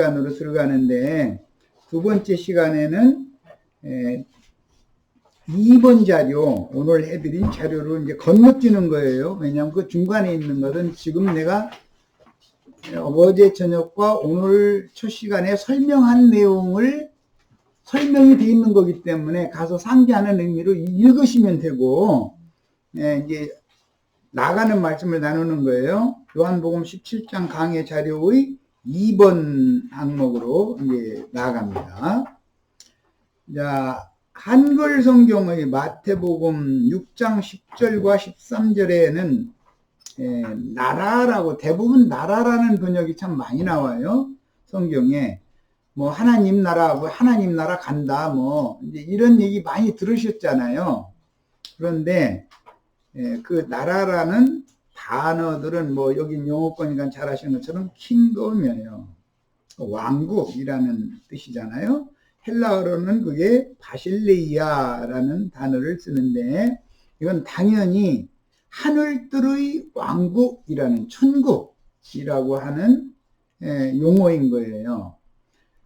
시간으로 들어가는데, 두 번째 시간에는 2번 자료, 오늘 해드린 자료를 이제 건너뛰는 거예요. 왜냐하면 그 중간에 있는 것은 지금 내가 어제 저녁과 오늘 첫 시간에 설명한 내용을 설명이 되어 있는 거기 때문에 가서 상기하는 의미로 읽으시면 되고, 이제 나가는 말씀을 나누는 거예요. 요한복음 17장 강의 자료의 2번 항목으로 이제 나아갑니다. 자, 한글 성경의 마태복음 6장 10절과 13절에는 나라라고, 대부분 나라라는 번역이 참 많이 나와요. 성경에. 뭐 하나님 나라, 뭐 하나님 나라 간다, 뭐 이제 이런 얘기 많이 들으셨잖아요. 그런데 그 나라라는 단어들은 뭐 여기 영어권이니까 잘 아시는 것처럼 킹덤이에요. 왕국이라는 뜻이잖아요. 헬라어로는 그게 바실레이아라는 단어를 쓰는데, 이건 당연히 하늘들의 왕국이라는, 천국이라고 하는 용어인 거예요.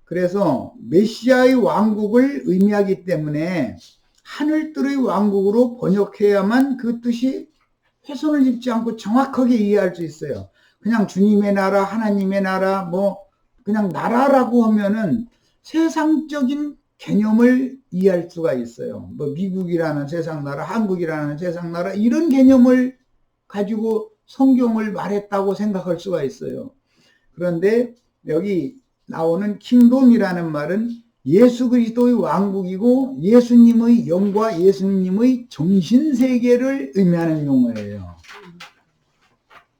그래서 메시아의 왕국을 의미하기 때문에 하늘들의 왕국으로 번역해야만 그 뜻이 훼손을 입지 않고 정확하게 이해할 수 있어요. 그냥 주님의 나라, 하나님의 나라, 뭐 그냥 나라라고 하면은 세상적인 개념을 이해할 수가 있어요. 뭐 미국이라는 세상 나라, 한국이라는 세상 나라, 이런 개념을 가지고 성경을 말했다고 생각할 수가 있어요. 그런데 여기 나오는 킹돔이라는 말은 예수 그리스도의 왕국이고 예수님의 영과 예수님의 정신세계를 의미하는 용어예요.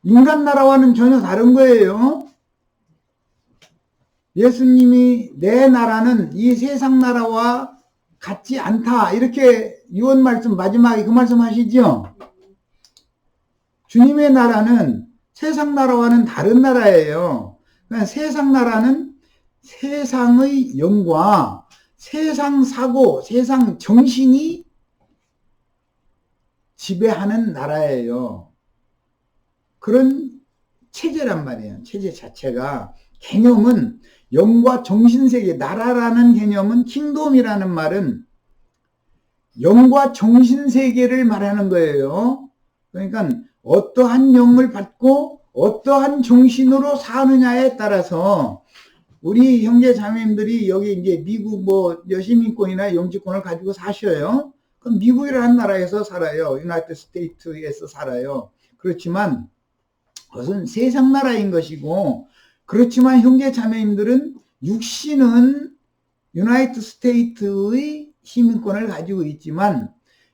인간 나라와는 전혀 다른 거예요. 예수님이 내 나라는 이 세상 나라와 같지 않다, 이렇게 유언 말씀 마지막에 그 말씀 하시죠. 주님의 나라는 세상 나라와는 다른 나라예요. 그러니까 세상 나라는 세상의 영과 세상 사고, 세상 정신이 지배하는 나라예요. 그런 체제란 말이에요. 체제 자체가. 개념은 영과 정신세계, 나라라는 개념은, 킹돔이라는 말은 영과 정신세계를 말하는 거예요. 그러니까 어떠한 영을 받고 어떠한 정신으로 사느냐에 따라서 우리 형제 자매님들이 여기 이제 미국 뭐 시민권이나 영주권을 가지고 사셔요. 그럼 미국이라는 나라에서 살아요. 유나이티드 스테이트에서 살아요. 그렇지만 그것은 세상 나라인 것이고, 그렇지만 형제 자매님들은 육신은 유나이티드 스테이트의 시민권을 가지고 있지만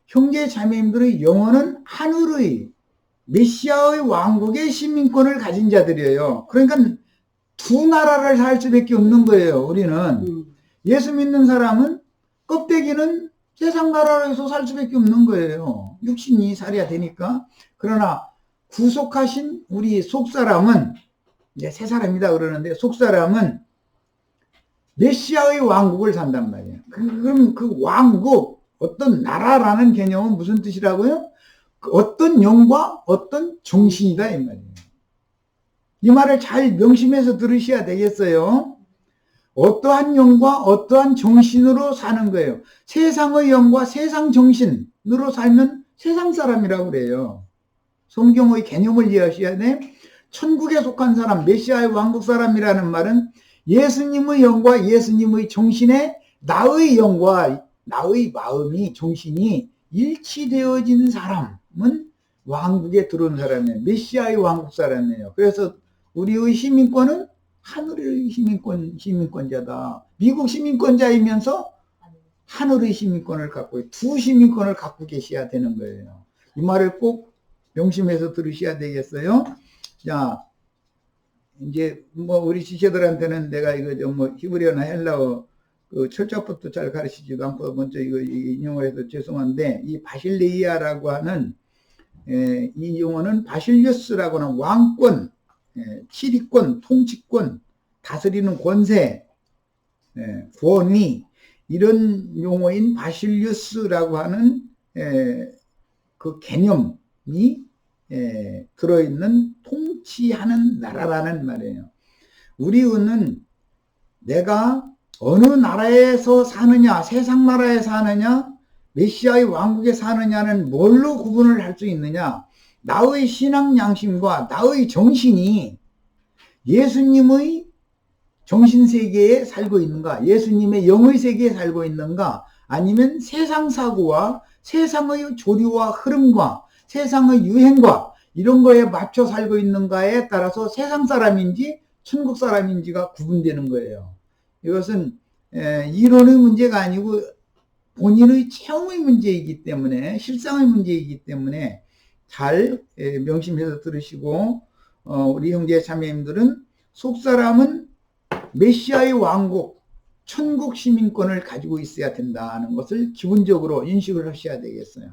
형제 자매님들의 영혼은 하늘의 메시아의 왕국의 시민권을 가진 자들이에요. 그러니까 두 나라를 살 수밖에 없는 거예요. 우리는 예수 믿는 사람은 껍데기는 세상 나라에서 살 수밖에 없는 거예요. 육신이 살아야 되니까. 그러나 구속하신 우리 속사람은, 이제 새 사람이다 그러는데, 속사람은 메시아의 왕국을 산단 말이에요. 그럼 그 왕국, 어떤 나라라는 개념은 무슨 뜻이라고요? 어떤 영과 어떤 정신이다 이 말이에요. 이 말을 잘 명심해서 들으셔야 되겠어요. 어떠한 영과 어떠한 정신으로 사는 거예요. 세상의 영과 세상 정신으로 살면 세상 사람이라고 그래요. 성경의 개념을 이해하셔야 돼. 천국에 속한 사람, 메시아의 왕국 사람이라는 말은 예수님의 영과 예수님의 정신에 나의 영과 나의 마음이, 정신이 일치되어진 사람은 왕국에 들어온 사람이에요. 메시아의 왕국 사람이에요. 그래서 우리의 시민권은 하늘의 시민권자다. 미국 시민권자이면서 하늘의 시민권을 갖고, 두 시민권을 갖고 계셔야 되는 거예요. 이 말을 꼭 명심해서 들으셔야 되겠어요. 자, 이제 뭐 우리 지체들한테는 내가 이거 뭐 히브리어나 헬라어 그 철자부터 잘 가르치지도 않고 먼저 이거 인용을 해서 죄송한데, 이 바실레이아라고 하는 이 용어는 바실리우스라고 하는 왕권, 치리권, 통치권, 다스리는 권세, 권위, 이런 용어인 바실리우스라고 하는 그 개념이 들어있는 통치하는 나라라는 말이에요. 우리는 내가 어느 나라에서 사느냐, 세상 나라에 사느냐, 메시아의 왕국에 사느냐는 뭘로 구분을 할 수 있느냐? 나의 신앙 양심과 나의 정신이 예수님의 정신세계에 살고 있는가, 예수님의 영의 세계에 살고 있는가, 아니면 세상 사고와 세상의 조류와 흐름과 세상의 유행과 이런 거에 맞춰 살고 있는가에 따라서 세상 사람인지 천국 사람인지가 구분되는 거예요. 이것은 이론의 문제가 아니고 본인의 체험의 문제이기 때문에, 실상의 문제이기 때문에 잘 명심해서 들으시고, 우리 형제 자매님들은 속사람은 메시아의 왕국, 천국 시민권을 가지고 있어야 된다는 것을 기본적으로 인식을 하셔야 되겠어요.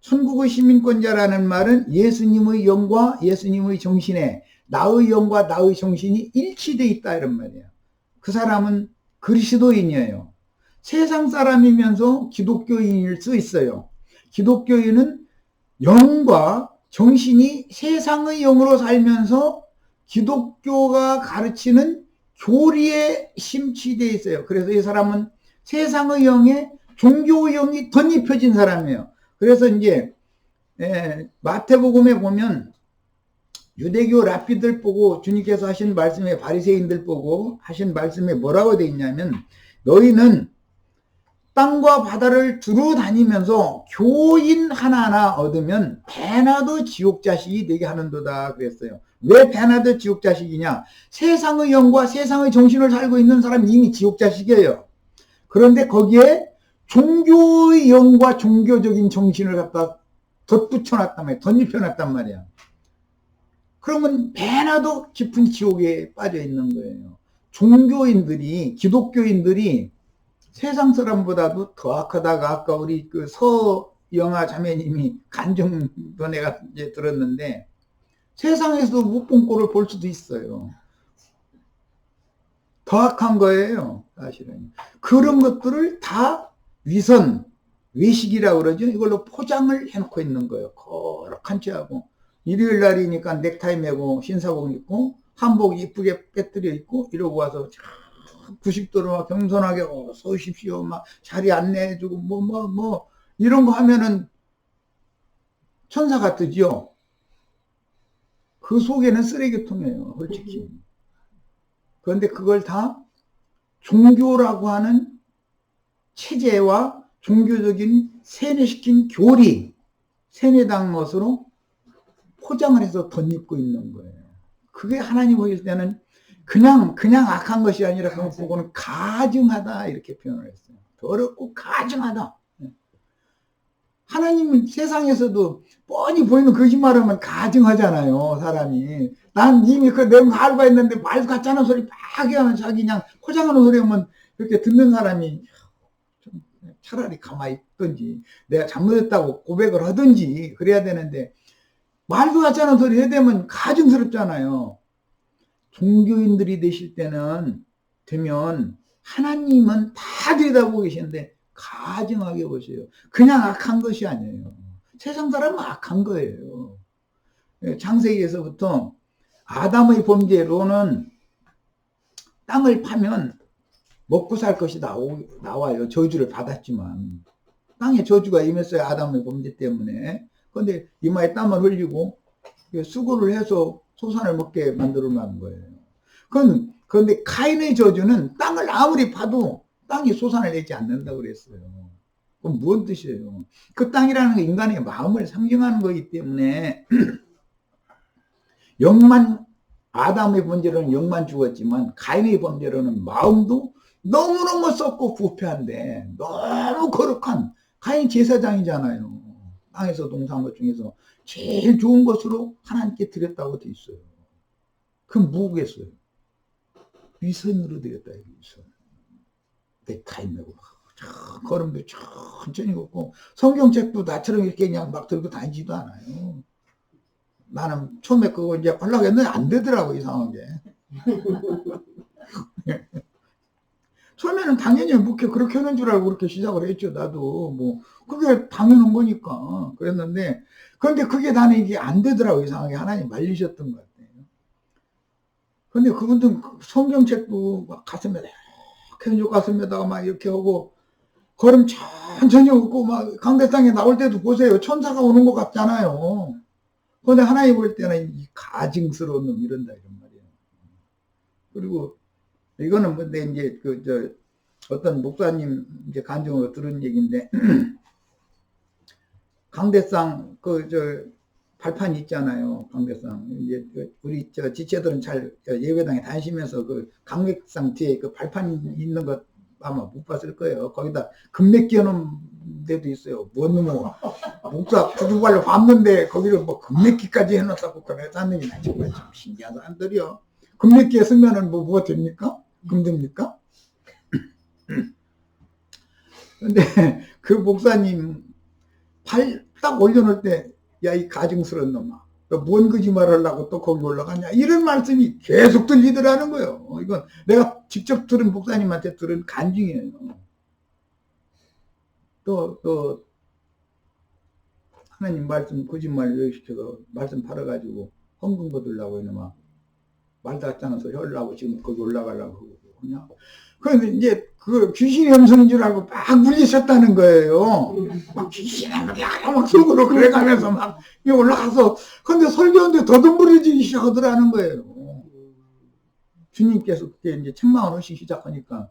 천국의 시민권자라는 말은 예수님의 영과 예수님의 정신에 나의 영과 나의 정신이 일치되어 있다 이런 말이에요. 그 사람은 그리스도인이에요. 세상 사람이면서 기독교인일 수 있어요. 기독교인은 영과 정신이 세상의 영으로 살면서 기독교가 가르치는 교리에 심취되어 있어요. 그래서 이 사람은 세상의 영에 종교의 영이 덧입혀진 사람이에요. 그래서 이제 마태복음에 보면 유대교 랍비들 보고 주님께서 하신 말씀에, 바리새인들 보고 하신 말씀에 뭐라고 되어 있냐면, 너희는 땅과 바다를 두루 다니면서 교인 하나하나 얻으면 배나도 지옥 자식이 되게 하는도다 그랬어요. 왜 배나도 지옥 자식이냐? 세상의 영과 세상의 정신을 살고 있는 사람이 이미 지옥 자식이에요. 그런데 거기에 종교의 영과 종교적인 정신을 갖다 덧붙여놨단 말이야. 덧입혀놨단 말이야. 그러면 배나도 깊은 지옥에 빠져 있는 거예요. 종교인들이, 기독교인들이 세상 사람보다도 더 악하다가, 아까 우리 그 서영아 자매님이 간증도 내가 이제 들었는데, 세상에서도 못 본 꼴을 볼 수도 있어요. 더 악한 거예요, 사실은. 그런 것들을 다 위선, 외식이라고 그러죠. 이걸로 포장을 해놓고 있는 거예요. 거룩한 채하고. 일요일 날이니까 넥타이 매고 신사복 입고 한복 이쁘게 빼뜨려 입고 이러고 와서 90도로 막 겸손하게 어서 오십시오, 막 자리 안내해주고 뭐 이런 거 하면은 천사가 뜨지요. 그 속에는 쓰레기통이에요, 솔직히. 그런데 그걸 다 종교라고 하는 체제와 종교적인 세뇌시킨 교리, 세뇌당 것으로 포장을 해서 덧입고 있는 거예요. 그게 하나님 보실 때는 그냥 악한 것이 아니라 그걸 보고는 가증하다 이렇게 표현을 했어요. 더럽고 가증하다. 하나님은 세상에서도 뻔히 보이는 거짓말하면 가증하잖아요, 사람이. 난 이미 그 내용 다 알고 있는데 말 같지 않은 소리 막 하면 자기 그냥 포장하는 소리 하면 그렇게 듣는 사람이 좀 차라리 가만히 있든지 내가 잘못했다고 고백을 하든지 그래야 되는데, 말도 같지 않은 소리 해대면 가증스럽잖아요. 종교인들이 되면 하나님은 다 들여다보고 계시는데 가증하게 보세요. 그냥 악한 것이 아니에요. 세상 사람은 악한 거예요. 창세기에서부터 아담의 범죄로는 땅을 파면 먹고 살 것이 나와요. 저주를 받았지만. 땅에 저주가 임했어요, 아담의 범죄 때문에. 그런데 이마에 땀을 흘리고 수고를 해서 소산을 먹게 만들어 놓은 거예요. 그런데 카인의 저주는 땅을 아무리 파도 땅이 소산을 내지 않는다고 그랬어요. 그럼 무슨 뜻이에요? 그 땅이라는 게 인간의 마음을 상징하는 거기 때문에 아담의 범죄로는 영만 죽었지만 카인의 범죄로는 마음도 너무너무 썩고 부패한데 너무 거룩한, 카인 제사장이잖아요. 땅에서 동사한 것 중에서 제일 좋은 것으로 하나님께 드렸다고 돼 있어요. 그럼 뭐겠어요? 위선으로 드렸다, 위선. 넥타이 메고 걸음도 천천히 걷고 성경책도 나처럼 이렇게 그냥 막 들고 다니지도 않아요. 나는 처음에 그거 이제 하려고 했는데 안 되더라고, 이상하게. 처음에는 당연히 목회 그렇게 하는 줄 알고 그렇게 시작을 했죠. 나도 뭐 그게 당연한 거니까 그랬는데, 그런데 그게 나는 이게 안 되더라고, 이상하게. 하나님 말리셨던 것 같아요. 근데 그분들은 성경책도 막 가슴에 이렇게 가슴에다가 막 이렇게 하고 걸음 천천히 걷고 막 강대상에 나올 때도 보세요. 천사가 오는 것 같잖아요. 근데 하나님 볼 때는 이 가증스러운 놈 이런다 이런 말이에요. 그리고 이거는 근데 이제 어떤 목사님 이제 간증으로 들은 얘기인데 강대상 발판 있잖아요. 강대상 이제 우리 지체들은 잘 예배당에 다니시면서 그 강대상 뒤에 그 발판 있는 것 아마 못 봤을 거예요. 거기다 금맥 끼워놓은 데도 있어요. 뭔 목사 구두발로 봤는데 거기를 뭐 금맥기까지 해놨다고 그래서 하느니 나 정말 참 신기한 사람들이요. 금맥기에 쓰면은 뭐가 됩니까? 금됩니까? 근데 그 목사님 팔 딱 올려놓을 때, 야, 이 가증스러운 놈아. 뭔 거짓말 하려고 또 거기 올라가냐. 이런 말씀이 계속 들리더라는 거예요. 이건 내가 직접 들은 목사님한테 들은 간증이에요. 또, 하나님 말씀 거짓말 시켜서 말씀 팔아가지고 헌금 거두려고 이놈아. 말도 안 하는 소리 하려고 지금 거기 올라가려고 그러냐. 그런데 이제 그 귀신의 음성인 줄 알고 막 물리셨다는 거예요. 막 귀신의 막 속으로 그래가면서 막 올라가서 근데 설교하는데 더듬부러지기 시작하더라는 거예요. 주님께서 그때 이제 책망을 하시기 시작하니까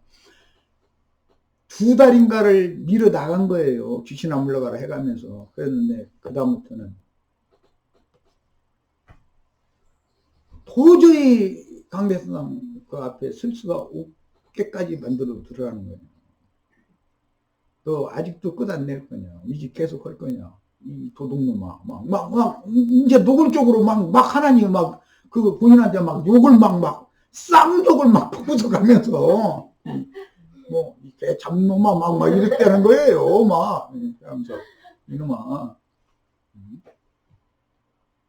2달인가를 밀어 나간 거예요. 귀신아 물러가라 해가면서. 그랬는데 그다음부터는 도저히 강대상 그 앞에 쓸 수가 없게까지 만들어 들어가는 거예요. 너 아직도 끝 안 낼 거냐? 이 집 계속 할 거냐? 이 도둑놈아. 막, 이제 노골적으로 막 하나님 그 본인한테 막 욕을 막 쌍욕을 막 퍼부어가면서, 뭐, 개 잡놈아 막 이랬다는 거예요. 막. 하면서, 이놈아.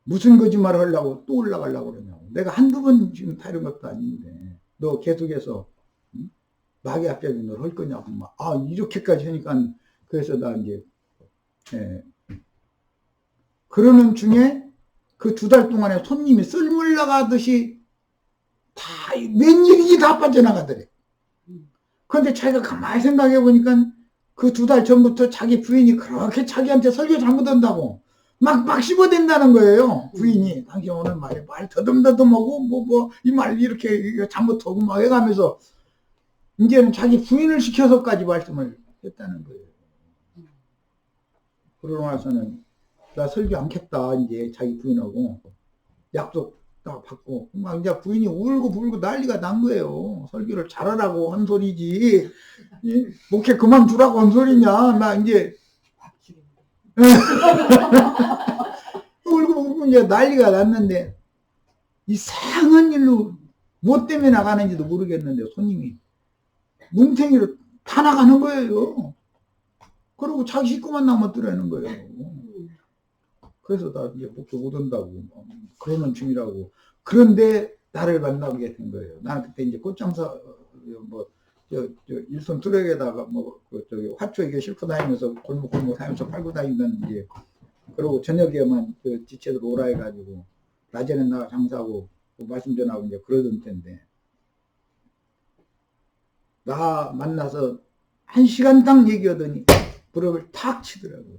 무슨 거짓말을 하려고 또 올라가려고 그러냐고. 내가 한두 번 지금 타이른 것도 아닌데, 너 계속해서, 마귀 앞잡이 너 할 거냐고, 막. 아, 이렇게까지 하니까, 그래서 나 이제, 그러는 중에 그 2달 동안에 손님이 썰물 나가듯이 다, 웬일인지 다 빠져나가더래. 그런데 자기가 가만히 생각해 보니까 그 2달 전부터 자기 부인이 그렇게 자기한테 설교 잘못한다고 막 씹어댄다는 거예요. 부인이 당신 오늘 말 더듬더듬하고 이 말 이렇게 잘못하고 막 해가면서 이제는 자기 부인을 시켜서까지 말씀을 했다는 거예요. 그러고 나서는 나 설교 않겠다 이제 자기 부인하고 약속 딱 받고 막 이제 부인이 울고 불고 난리가 난 거예요. 설교를 잘하라고 한 소리지 목회 그만두라고 한 소리냐. 나 이제 울고 이제 난리가 났는데 이상한 일로 뭐 때문에 나가는지도 모르겠는데 손님이 뭉탱이로 다 나가는 거예요. 그리고 자기 식구만 남았더라는 거예요. 그래서 나 이제 목표 못 온다고 그러는 중이라고. 그런데 나를 만나게 된 거예요. 나는 그때 이제 꽃장사 일손 트럭에다가 화초에 싣고 다니면서 골목 다니면서 팔고 다니던 이제 그리고 저녁에만 지체들 오라 해가지고 낮에는 나가 장사하고 말씀 전하고 이제 그러던 때인데 나 만나서 1시간 딱 얘기하더니 부럽을 탁 치더라고요.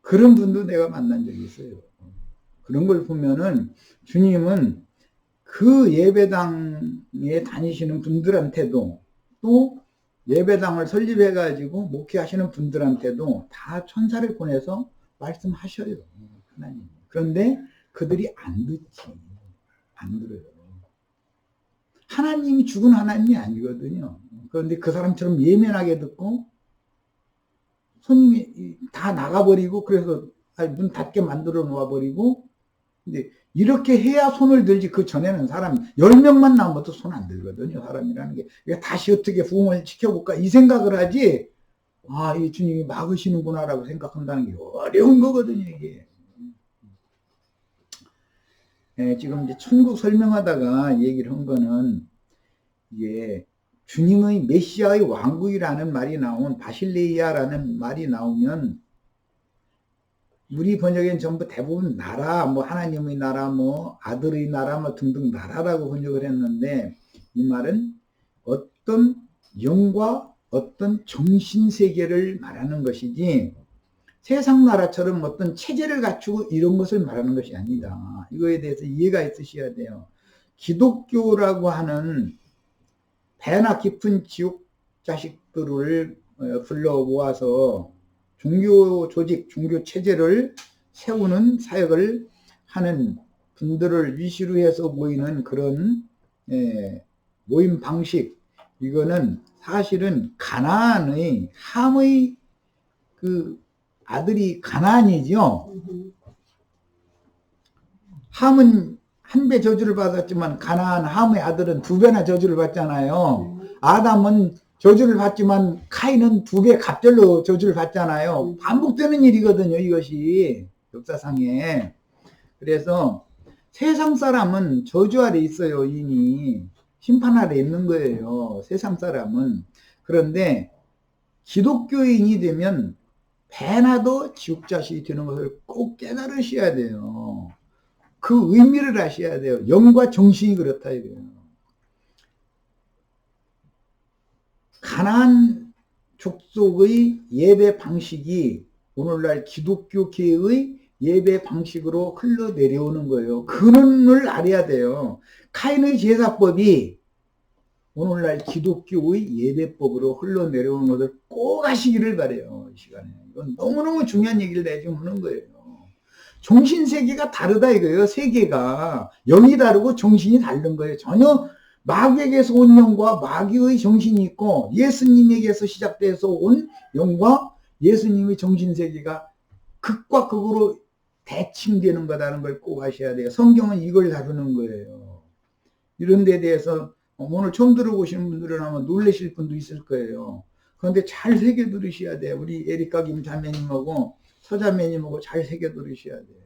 그런 분도 내가 만난 적이 있어요. 그런 걸 보면은 주님은 그 예배당에 다니시는 분들한테도 또 예배당을 설립해가지고 목회하시는 분들한테도 다 천사를 보내서 말씀하셔요. 하나님. 그런데 그들이 안 듣지. 안 들어요. 하나님이 죽은 하나님이 아니거든요. 그런데 그 사람처럼 예민하게 듣고 손님이 다 나가버리고 그래서 문 닫게 만들어 놓아버리고 근데 이렇게 해야 손을 들지 그 전에는 사람 10명만 나오면 손 안 들거든요. 사람이라는 게. 다시 어떻게 부흥을 지켜볼까 이 생각을 하지 아, 이 주님이 막으시는구나 라고 생각한다는 게 어려운 거거든요. 이게. 지금 이제 천국 설명하다가 얘기를 한 거는 이게 주님의 메시아의 왕국이라는 말이 나오면 바실레이아라는 말이 나오면 우리 번역엔 전부 대부분 나라, 뭐 하나님의 나라, 뭐 아들의 나라, 뭐 등등 나라라고 번역을 했는데, 이 말은 어떤 영과 어떤 정신세계를 말하는 것이지, 세상 나라처럼 어떤 체제를 갖추고 이런 것을 말하는 것이 아니다. 이거에 대해서 이해가 있으셔야 돼요. 기독교라고 하는 배나 깊은 지옥 자식들을 불러 모아서 종교 조직, 종교 체제를 세우는 사역을 하는 분들을 위시로 해서 모이는 그런 모임 방식, 이거는 사실은 가나안의 함의 그 아들이 가나안이죠. 함은 한 배 저주를 받았지만 가나안 함의 아들은 두 배나 저주를 받잖아요. 아담은 저주를 받지만 카인은 두 배 갑절로 저주를 받잖아요. 반복되는 일이거든요, 이것이 역사상에. 그래서 세상 사람은 저주 아래 있어요. 이미 심판 아래 있는 거예요, 세상 사람은. 그런데 기독교인이 되면 배나도 지옥 자식이 되는 것을 꼭 깨달으셔야 돼요. 그 의미를 아셔야 돼요. 영과 정신이 그렇다 이거예요. 가나안 족속의 예배 방식이 오늘날 기독교계의 예배 방식으로 흘러내려오는 거예요. 근원을 알아야 돼요. 카인의 제사법이 오늘날 기독교의 예배법으로 흘러내려오는 것을 꼭 하시기를 바라요. 이 시간에. 이건 너무너무 중요한 얘기를 내가 지금 하는 거예요. 정신세계가 다르다 이거예요. 세계가. 영이 다르고 정신이 다른 거예요. 전혀 마귀에게서 온 영과 마귀의 정신이 있고 예수님에게서 시작돼서 온 영과 예수님의 정신세계가 극과 극으로 대칭되는 거다는 걸 꼭 아셔야 돼요. 성경은 이걸 다루는 거예요. 이런 데 대해서 오늘 처음 들어보시는 분들은 아마 놀라실 분도 있을 거예요. 그런데 잘 새겨 들으셔야 돼요. 우리 에리카 김 자매님하고 서자매님하고 잘 새겨 들으셔야 돼요.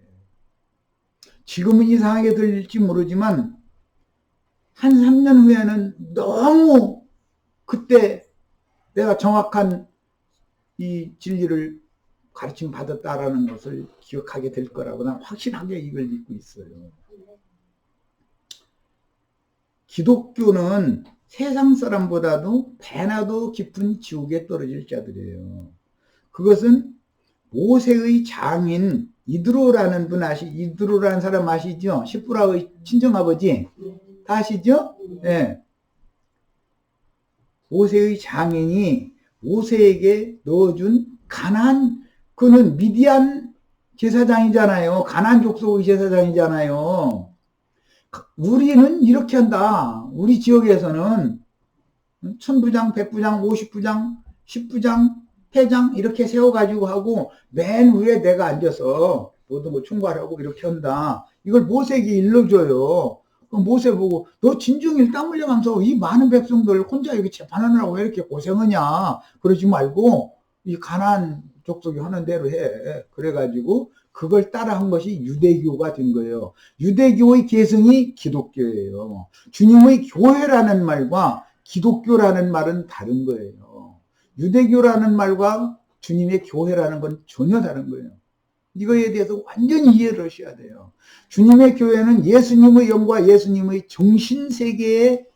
지금은 이상하게 들릴지 모르지만 한 3년 후에는 너무 그때 내가 정확한 이 진리를 가르침 받았다라는 것을 기억하게 될 거라고 난 확실하게 이걸 믿고 있어요. 기독교는 세상 사람보다도 배나도 깊은 지옥에 떨어질 자들이에요. 그것은 모세의 장인 이드로라는 분 이드로라는 사람 아시죠? 시프라의 친정아버지 다 아시죠? 네. 모세의 장인이 모세에게 넣어준 가나안, 그는 미디안 제사장이잖아요. 가나안 족속의 제사장이잖아요. 우리는 이렇게 한다. 우리 지역에서는 1000부장, 100부장, 50부장, 10부장, 회장 이렇게 세워가지고 하고 맨 위에 내가 앉아서 모든 거 총괄하고 이렇게 한다. 이걸 모세에게 일러줘요. 그럼 모세 보고 너 진중일 땀 흘려가면서 이 많은 백성들 혼자 여기 재판하느라고 왜 이렇게 고생하냐. 그러지 말고 이 가나안 족속이 하는 대로 해. 그래가지고 그걸 따라한 것이 유대교가 된 거예요. 유대교의 계승이 기독교예요. 주님의 교회라는 말과 기독교라는 말은 다른 거예요. 유대교라는 말과 주님의 교회라는 건 전혀 다른 거예요. 이거에 대해서 완전히 이해를 하셔야 돼요. 주님의 교회는 예수님의 영과 예수님의 정신세계에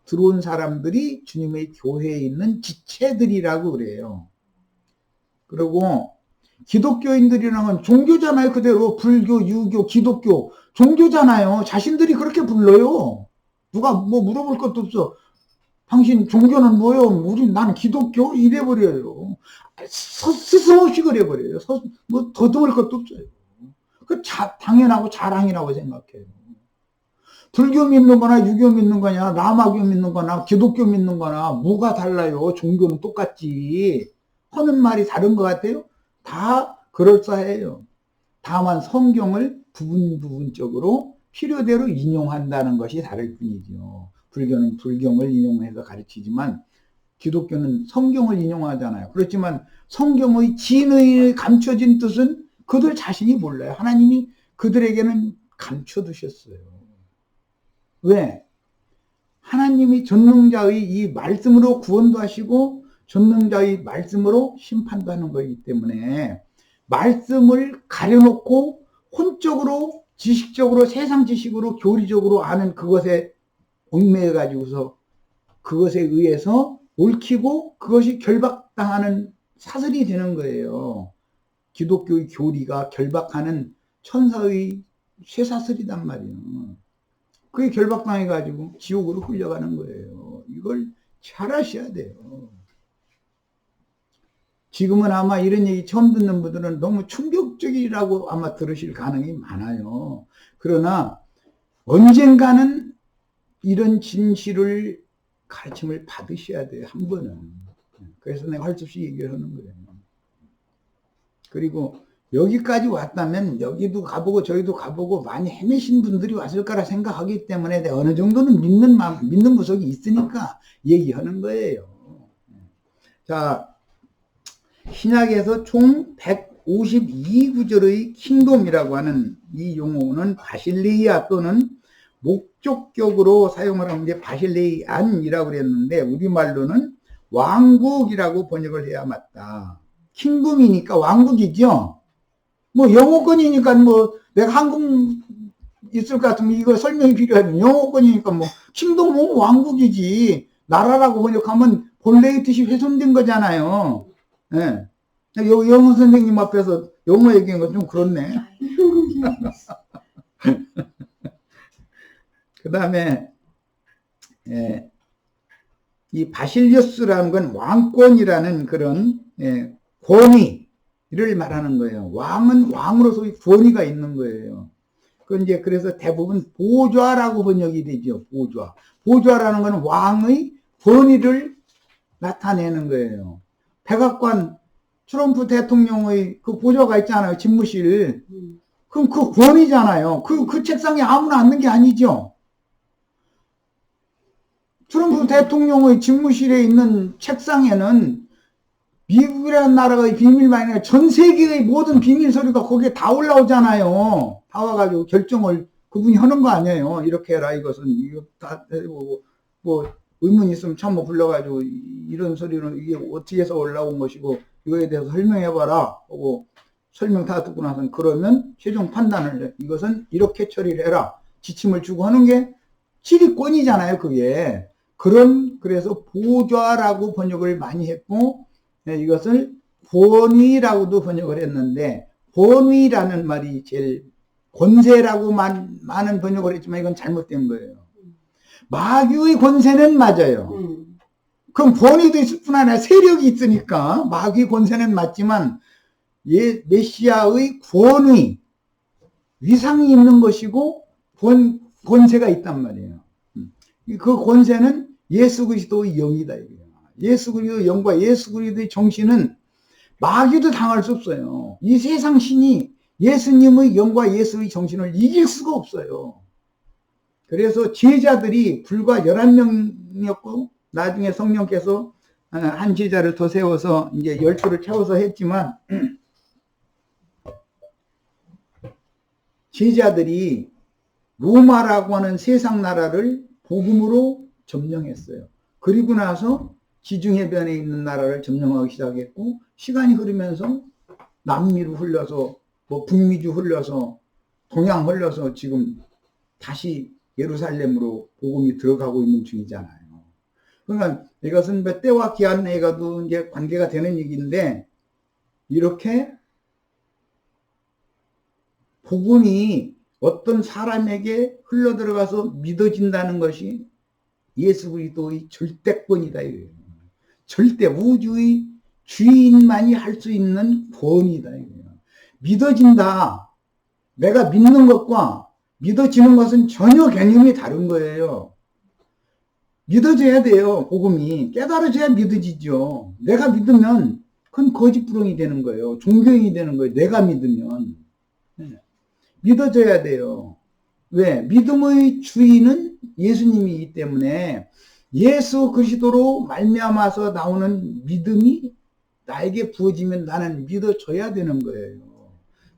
들어온 사람들이 주님의 교회에 있는 지체들이라고 그래요. 그리고 기독교인들이라는 건 종교잖아요. 그대로 불교, 유교, 기독교 종교잖아요. 자신들이 그렇게 불러요. 누가 뭐 물어볼 것도 없어. 당신 종교는 뭐요? 나는 기독교 이래버려요. 스스럼없이 그래버려요. 뭐 더듬을 것도 없어요. 그 당연하고 자랑이라고 생각해요. 불교 믿는 거나 유교 믿는 거냐, 라마교 믿는 거나 기독교 믿는 거나 뭐가 달라요? 종교는 똑같지. 하는 말이 다른 것 같아요? 다 그럴싸해요. 다만 성경을 부분적으로 필요대로 인용한다는 것이 다를 뿐이죠. 불교는 불경을 인용해서 가르치지만 기독교는 성경을 인용하잖아요. 그렇지만 성경의 진의 감춰진 뜻은 그들 자신이 몰라요. 하나님이 그들에게는 감춰두셨어요. 왜? 하나님이 전능자의 이 말씀으로 구원도 하시고 전능자의 말씀으로 심판도 하는 거기 때문에 말씀을 가려놓고 혼적으로 지식적으로 세상 지식으로 교리적으로 아는 그것에 얽매여 가지고서 그것에 의해서 얽히고 그것이 결박당하는 사슬이 되는 거예요. 기독교의 교리가 결박하는 천사의 쇠사슬이단 말이에요. 그게 결박당해 가지고 지옥으로 흘려가는 거예요. 이걸 잘 아셔야 돼요. 지금은 아마 이런 얘기 처음 듣는 분들은 너무 충격적이라고 아마 들으실 가능성이 많아요. 그러나 언젠가는 이런 진실을 가르침을 받으셔야 돼요. 한 번은. 그래서 내가 할 수 없이 얘기를 하는 거예요. 그리고 여기까지 왔다면 여기도 가보고 저기도 가보고 많이 헤매신 분들이 왔을 거라 생각하기 때문에 내가 어느 정도는 믿는 구석이 있으니까 얘기하는 거예요. 자, 신약에서 총 152구절의 킹돔이라고 하는 이 용어는 바실레이아 또는 목적격으로 사용을 하면 이제 바실레이안이라고 그랬는데 우리말로는 왕국이라고 번역을 해야 맞다. 킹돔이니까 왕국이죠. 뭐 영어권이니까 뭐 내가 한국 있을 것 같으면 이거 설명이 필요하면 영어권이니까 뭐 킹돔 뭐 왕국이지. 나라라고 번역하면 본래의 뜻이 훼손된 거잖아요. 예. 영어 선생님 앞에서 영어 얘기한 건 좀 그렇네. 그 다음에 이 바실리우스라는 건 왕권이라는 그런 권위를 말하는 거예요. 왕은 왕으로서의 권위가 있는 거예요. 그래서 대부분 보좌라고 번역이 되죠. 보좌. 보좌라는 건 왕의 권위를 나타내는 거예요. 백악관 트럼프 대통령의 그 보좌가 있잖아요. 집무실. 그럼 그 권위잖아요. 그 책상에 아무나 앉는 게 아니죠. 트럼프 대통령의 집무실에 있는 책상에는 미국이라는 나라의 비밀만이 아니라 전 세계의 모든 비밀 서류가 거기에 다 올라오잖아요. 다 와가지고 결정을 그분이 하는 거 아니에요. 이렇게 해라 이것은 이거 다 해보고 뭐 의문 있으면 참모 불러가지고 이런 서류는 이게 어떻게 해서 올라온 것이고 이거에 대해서 설명해봐라 하고 설명 다 듣고 나서는 그러면 최종 판단을 해. 이것은 이렇게 처리를 해라 지침을 주고 하는 게 지휘권이잖아요. 그게 그래서 보좌라고 번역을 많이 했고 이것을 권위라고도 번역을 했는데 권위라는 말이 제일 권세라고 많은 번역을 했지만 이건 잘못된 거예요. 마귀의 권세는 맞아요. 그럼 권위도 있을 뿐 아니라 세력이 있으니까 마귀의 권세는 맞지만 메시아의 권위, 위상이 있는 것이고 권세가 있단 말이에요. 그 권세는 예수 그리스도의 영이다. 예수 그리스도의 영과 예수 그리스도의 정신은 마귀도 당할 수 없어요. 이 세상 신이 예수님의 영과 예수의 정신을 이길 수가 없어요. 그래서 제자들이 불과 11명이었고 나중에 성령께서 한 제자를 더 세워서 이제 12를 채워서 했지만 제자들이 로마라고 하는 세상 나라를 복음으로 점령했어요. 그리고 나서 지중해변에 있는 나라를 점령하기 시작했고 시간이 흐르면서 남미로 흘러서 뭐 북미주 흘러서 동양 흘러서 지금 다시 예루살렘으로 복음이 들어가고 있는 중이잖아요. 그러니까 이것은 때와 기한에가도 이제 관계가 되는 얘기인데 이렇게 복음이 어떤 사람에게 흘러들어가서 믿어진다는 것이 예수 그리스도의 절대권이다 이거예요. 절대 우주의 주인만이 할 수 있는 권위다 이거예요. 믿어진다. 내가 믿는 것과 믿어지는 것은 전혀 개념이 다른 거예요. 믿어져야 돼요. 복음이 깨달아져야 믿어지죠. 내가 믿으면 그건 거짓부렁이 되는 거예요. 종교인이 되는 거예요. 내가 믿으면 믿어져야 돼요. 왜? 믿음의 주인은 예수님이기 때문에 예수 그리스도로 말미암아서 나오는 믿음이 나에게 부어지면 나는 믿어져야 되는 거예요.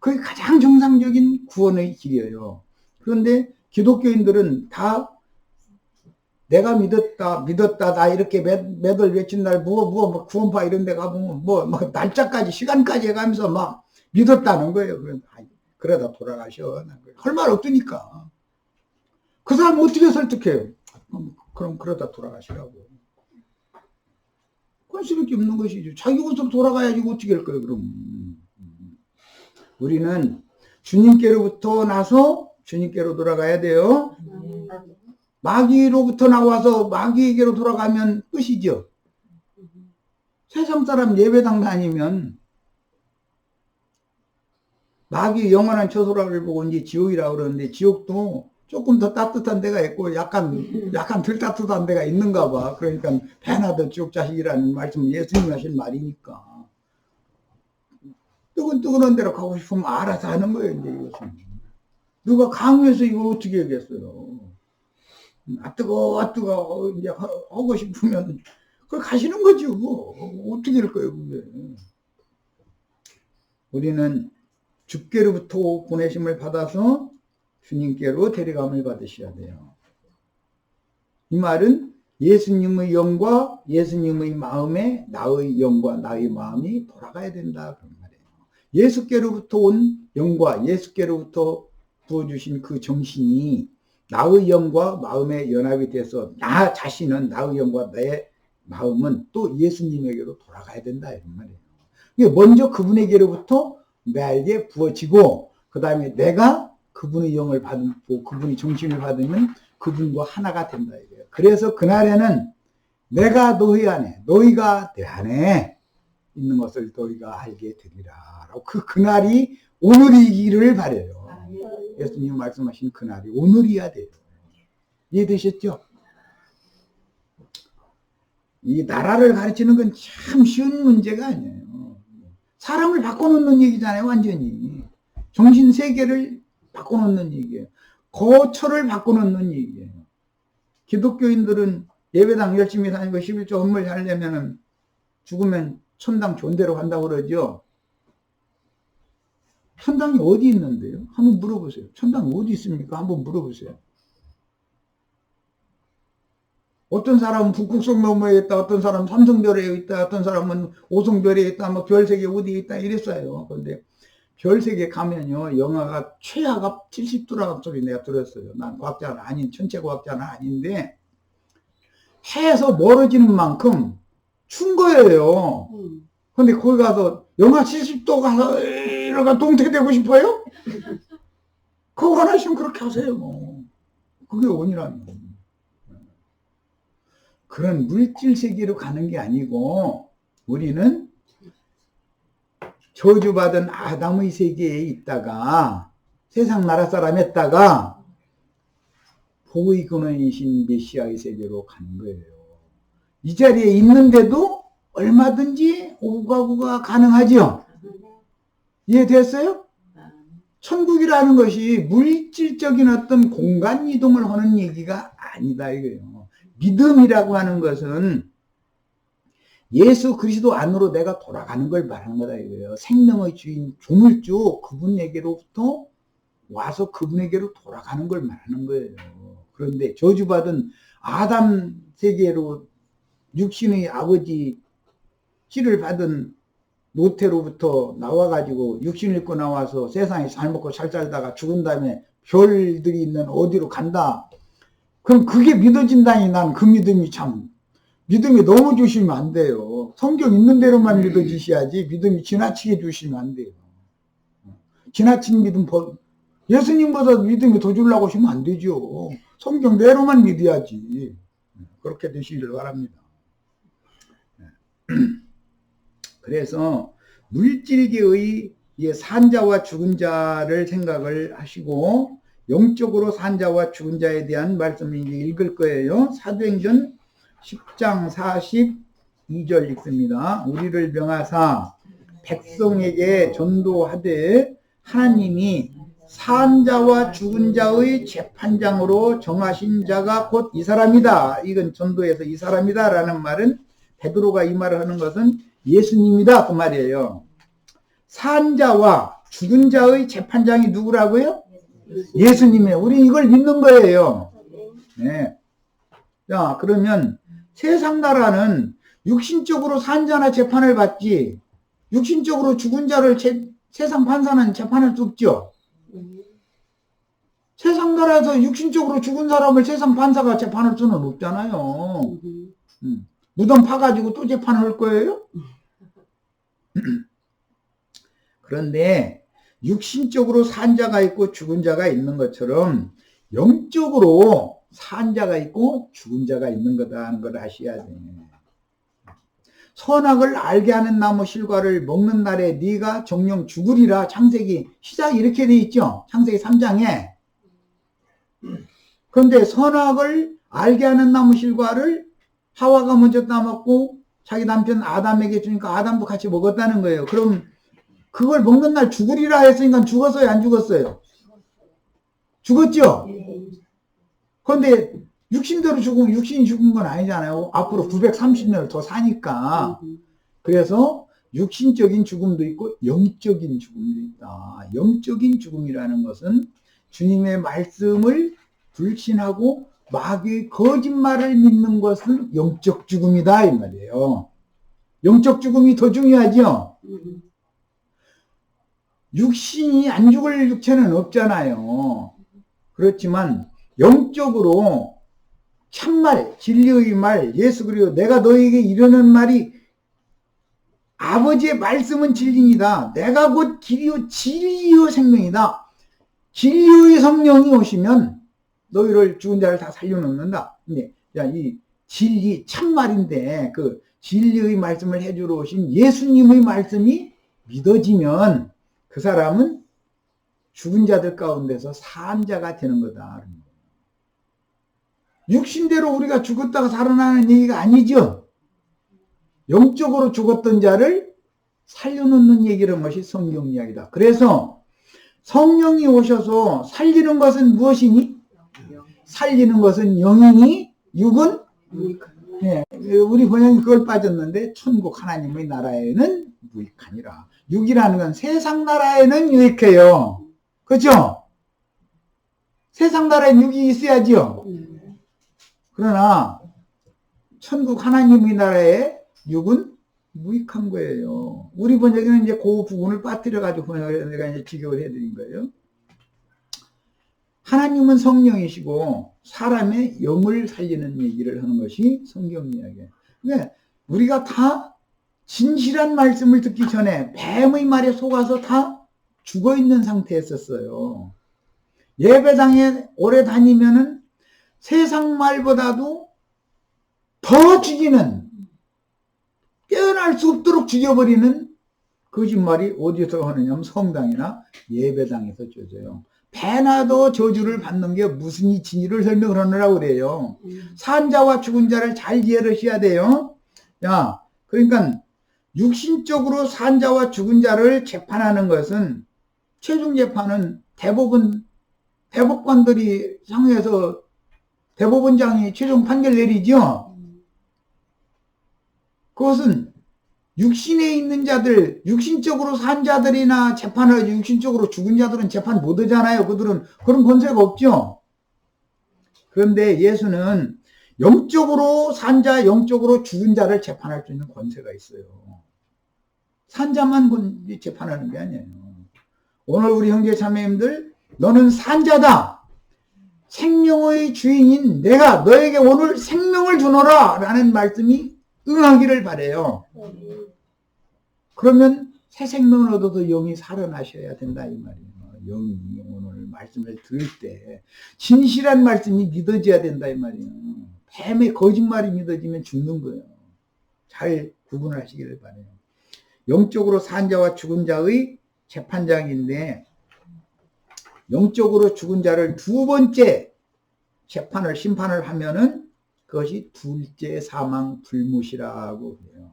그게 가장 정상적인 구원의 길이에요. 그런데 기독교인들은 다 내가 믿었다, 나 이렇게 매달 외친 날, 구원파 이런 데 가보면, 막 날짜까지, 시간까지 해가면서 막 믿었다는 거예요. 그러다 돌아가셔. 할 말 없으니까. 그 사람 어떻게 설득해요? 그럼 그러다 돌아가시라고. 그건 수밖에 없는 것이죠. 자기 곳으로 돌아가야지 어떻게 할 거예요, 그럼. 우리는 주님께로부터 나서 주님께로 돌아가야 돼요. 마귀로부터 나와서 마귀에게로 돌아가면 끝이죠. 세상 사람 예배당 다니면 마귀 영원한 처소라를 보고 이제 지옥이라고 그러는데, 지옥도 조금 더 따뜻한 데가 있고 약간 덜 따뜻한 데가 있는가 봐. 그러니까 배나 더 지옥 자식이라는 말씀은 예수님이 하신 말이니까. 뜨끈뜨끈한 데로 가고 싶으면 알아서 하는 거예요, 이제 이것은. 누가 강요해서 이걸 어떻게 하겠어요. 뜨거워, 이제 하고 싶으면, 그걸 가시는 거죠, 뭐. 어떻게 할 거예요, 그게. 우리는 주께로부터 보내심을 받아서 주님께로 데려감을 받으셔야 돼요. 이 말은 예수님의 영과 예수님의 마음에 나의 영과 나의 마음이 돌아가야 된다, 그런 말이에요. 예수께로부터 온 영과 예수께로부터 부어주신 그 정신이 나의 영과 마음에 연합이 돼서 나 자신은, 나의 영과 내 마음은 또 예수님에게로 돌아가야 된다, 이런 말이에요. 이게 먼저 그분에게로부터 나에게 부어지고, 그 다음에 내가 그분의 영을 받고 그분의 정신을 받으면 그분과 하나가 된다, 이거예요. 그래서 그날에는 내가 너희 안에, 너희가 내 안에 있는 것을 너희가 알게 되리라. 그날이 오늘이기를 바라요. 예수님 말씀하신 그날이 오늘이야 돼요. 이해되셨죠? 이 나라를 가르치는 건 참 쉬운 문제가 아니에요. 사람을 바꿔놓는 얘기잖아요, 완전히. 정신세계를 바꿔놓는 얘기예요. 거처를 바꿔놓는 얘기예요. 기독교인들은 예배당 열심히 다니고 11조 헌물 하려면 죽으면 천당 좋은 데로 간다고 그러죠. 천당이 어디 있는데요? 한번 물어보세요. 천당이 어디 있습니까? 한번 물어보세요. 어떤 사람은 북극성 너머에 있다, 어떤 사람은 삼성별에 있다, 어떤 사람은 오성별에 있다, 뭐 별세계 어디에 있다 이랬어요. 그런데 별세계 가면요, 영하가 최하가 70도라는 소리 내가 들었어요. 난 과학자는 아닌, 천체 과학자는 아닌데, 해에서 멀어지는 만큼 춘 거예요. 근데 거기 가서 영하 70도 가서 이러가 동태되고 싶어요? 그거 원하시면 그렇게 하세요. 뭐. 그게 원이라면. 그런 물질 세계로 가는 게 아니고, 우리는 저주받은 아담의 세계에 있다가 세상 나라 사람 했다가 복의 근원이신 메시아의 세계로 가는 거예요. 이 자리에 있는데도 얼마든지 오가구가 가능하죠. 이해됐어요? 천국이라는 것이 물질적인 어떤 공간 이동을 하는 얘기가 아니다, 이거예요. 믿음이라고 하는 것은 예수 그리스도 안으로 내가 돌아가는 걸 말하는 거다, 이거예요. 생명의 주인 조물주 그분에게로부터 와서 그분에게로 돌아가는 걸 말하는 거예요. 그런데 저주받은 아담 세계로 육신의 아버지 씨를 받은 노태로부터 나와가지고 육신을 입고 나와서 세상에 잘 먹고 잘 살다가 죽은 다음에 별들이 있는 어디로 간다. 그럼 그게 믿어진다니, 난 그 믿음이 참, 믿음이 너무 주시면 안 돼요. 성경 있는 대로만 믿어주셔야지 믿음이 지나치게 주시면 안 돼요. 지나친 믿음, 예수님보다 믿음이 더 주려고 하시면 안 되죠. 성경 대로만 믿어야지. 그렇게 되시기를 바랍니다. 그래서 물질계의 산자와 죽은 자를 생각을 하시고, 영적으로 산자와 죽은 자에 대한 말씀을 이제 읽을 거예요. 사도행전 10장 42절 읽습니다. 우리를 명하사 백성에게 전도하되 하나님이 산자와 죽은 자의 재판장으로 정하신 자가 곧 이 사람이다. 이건 전도에서 이 사람이다 라는 말은, 베드로가 이 말을 하는 것은 예수님이다 그 말이에요. 산자와 죽은 자의 재판장이 누구라고요? 예수님이에요. 우리 이걸 믿는 거예요. 네. 자, 그러면 세상 나라는 육신적으로 산자나 재판을 받지, 육신적으로 죽은 자를 세상 판사는 재판할 수 없죠. 세상 나라에서 육신적으로 죽은 사람을 세상 판사가 재판할 수는 없잖아요. 무덤 파가지고 또 재판할 거예요? 그런데 육신적으로 산 자가 있고 죽은 자가 있는 것처럼 영적으로 산 자가 있고 죽은 자가 있는 거다 하는 걸 아셔야 돼. 선악을 알게 하는 나무 실과를 먹는 날에 네가 정령 죽으리라. 창세기 시작이 이렇게 돼 있죠. 창세기 3장에. 그런데 선악을 알게 하는 나무 실과를 하와가 먼저 따먹고 자기 남편 아담에게 주니까 아담도 같이 먹었다는 거예요. 그럼 그걸 먹는 날 죽으리라 했으니까 죽었어요, 안 죽었어요? 죽었죠? 그런데 육신대로 죽으면 육신이 죽은 건 아니잖아요. 앞으로 930년을 더 사니까. 그래서 육신적인 죽음도 있고 영적인 죽음도 있다. 영적인 죽음이라는 것은 주님의 말씀을 불신하고 마귀의 거짓말을 믿는 것은 영적 죽음이다 이 말이에요. 영적 죽음이 더 중요하죠. 육신이 안 죽을 육체는 없잖아요. 그렇지만 영적으로 참말, 진리의 말, 예수 그리스도 내가 너에게 이르는 말이 아버지의 말씀은 진리이다. 내가 곧 길이요 진리요 생명이다. 진리의 성령이 오시면 너희를 죽은 자를 다 살려놓는다. 근데 이 진리 참말인데 그 진리의 말씀을 해주러 오신 예수님의 말씀이 믿어지면 그 사람은 죽은 자들 가운데서 산 자가 되는 거다. 육신대로 우리가 죽었다가 살아나는 얘기가 아니죠. 영적으로 죽었던 자를 살려놓는 얘기를 것이 성경 이야기다. 그래서 성령이 오셔서 살리는 것은 무엇이니? 살리는 것은 영이니 육은? 네, 우리 번역이 그걸 빠졌는데 천국 하나님의 나라에는 무익하니라. 육이라는 건 세상 나라에는 유익해요. 그렇죠? 세상 나라에 육이 있어야죠. 그러나 천국 하나님의 나라에 육은 무익한 거예요. 우리 번역에는 이제 그 부분을 빠뜨려 가지고 번역을 내가 이제 직역을 해드린 거예요. 하나님은 성령이시고 사람의 영을 살리는 얘기를 하는 것이 성경 이야기예요. 그러니까 우리가 다 진실한 말씀을 듣기 전에 뱀의 말에 속아서 다 죽어있는 상태였었어요. 예배당에 오래 다니면은 세상 말보다도 더 죽이는, 깨어날 수 없도록 죽여버리는 거짓말이 어디서 하느냐면 성당이나 예배당에서 쪄져요. 배나도 저주를 받는 게 무슨 이 진리를 설명을 하느라고 그래요. 산자와 죽은 자를 잘 이해하셔야 돼요. 야, 그러니까 육신적으로 산자와 죽은 자를 재판하는 것은 최종 재판은 대법관들이 상에서 대법원장이 최종 판결 내리죠. 그것은 육신에 있는 자들, 육신적으로 산 자들이나 재판을 육신적으로 죽은 자들은 재판 못 하잖아요. 그들은 그런 권세가 없죠. 그런데 예수는 영적으로 산 자, 영적으로 죽은 자를 재판할 수 있는 권세가 있어요. 산 자만 재판하는 게 아니에요. 오늘 우리 형제 자매님들, 너는 산 자다. 생명의 주인인 내가 너에게 오늘 생명을 주노라 라는 말씀이 응하기를 바래요. 그러면 새 생명을 얻어도 영이 살아나셔야 된다 이 말이에요. 영이 오늘 말씀을 들을 때 진실한 말씀이 믿어져야 된다 이 말이에요. 뱀의 거짓말이 믿어지면 죽는 거예요. 잘 구분하시기를 바래요. 영적으로 산 자와 죽은 자의 재판장인데 영적으로 죽은 자를 두 번째 심판을 하면은 그것이 둘째 사망 불못이라고 해요.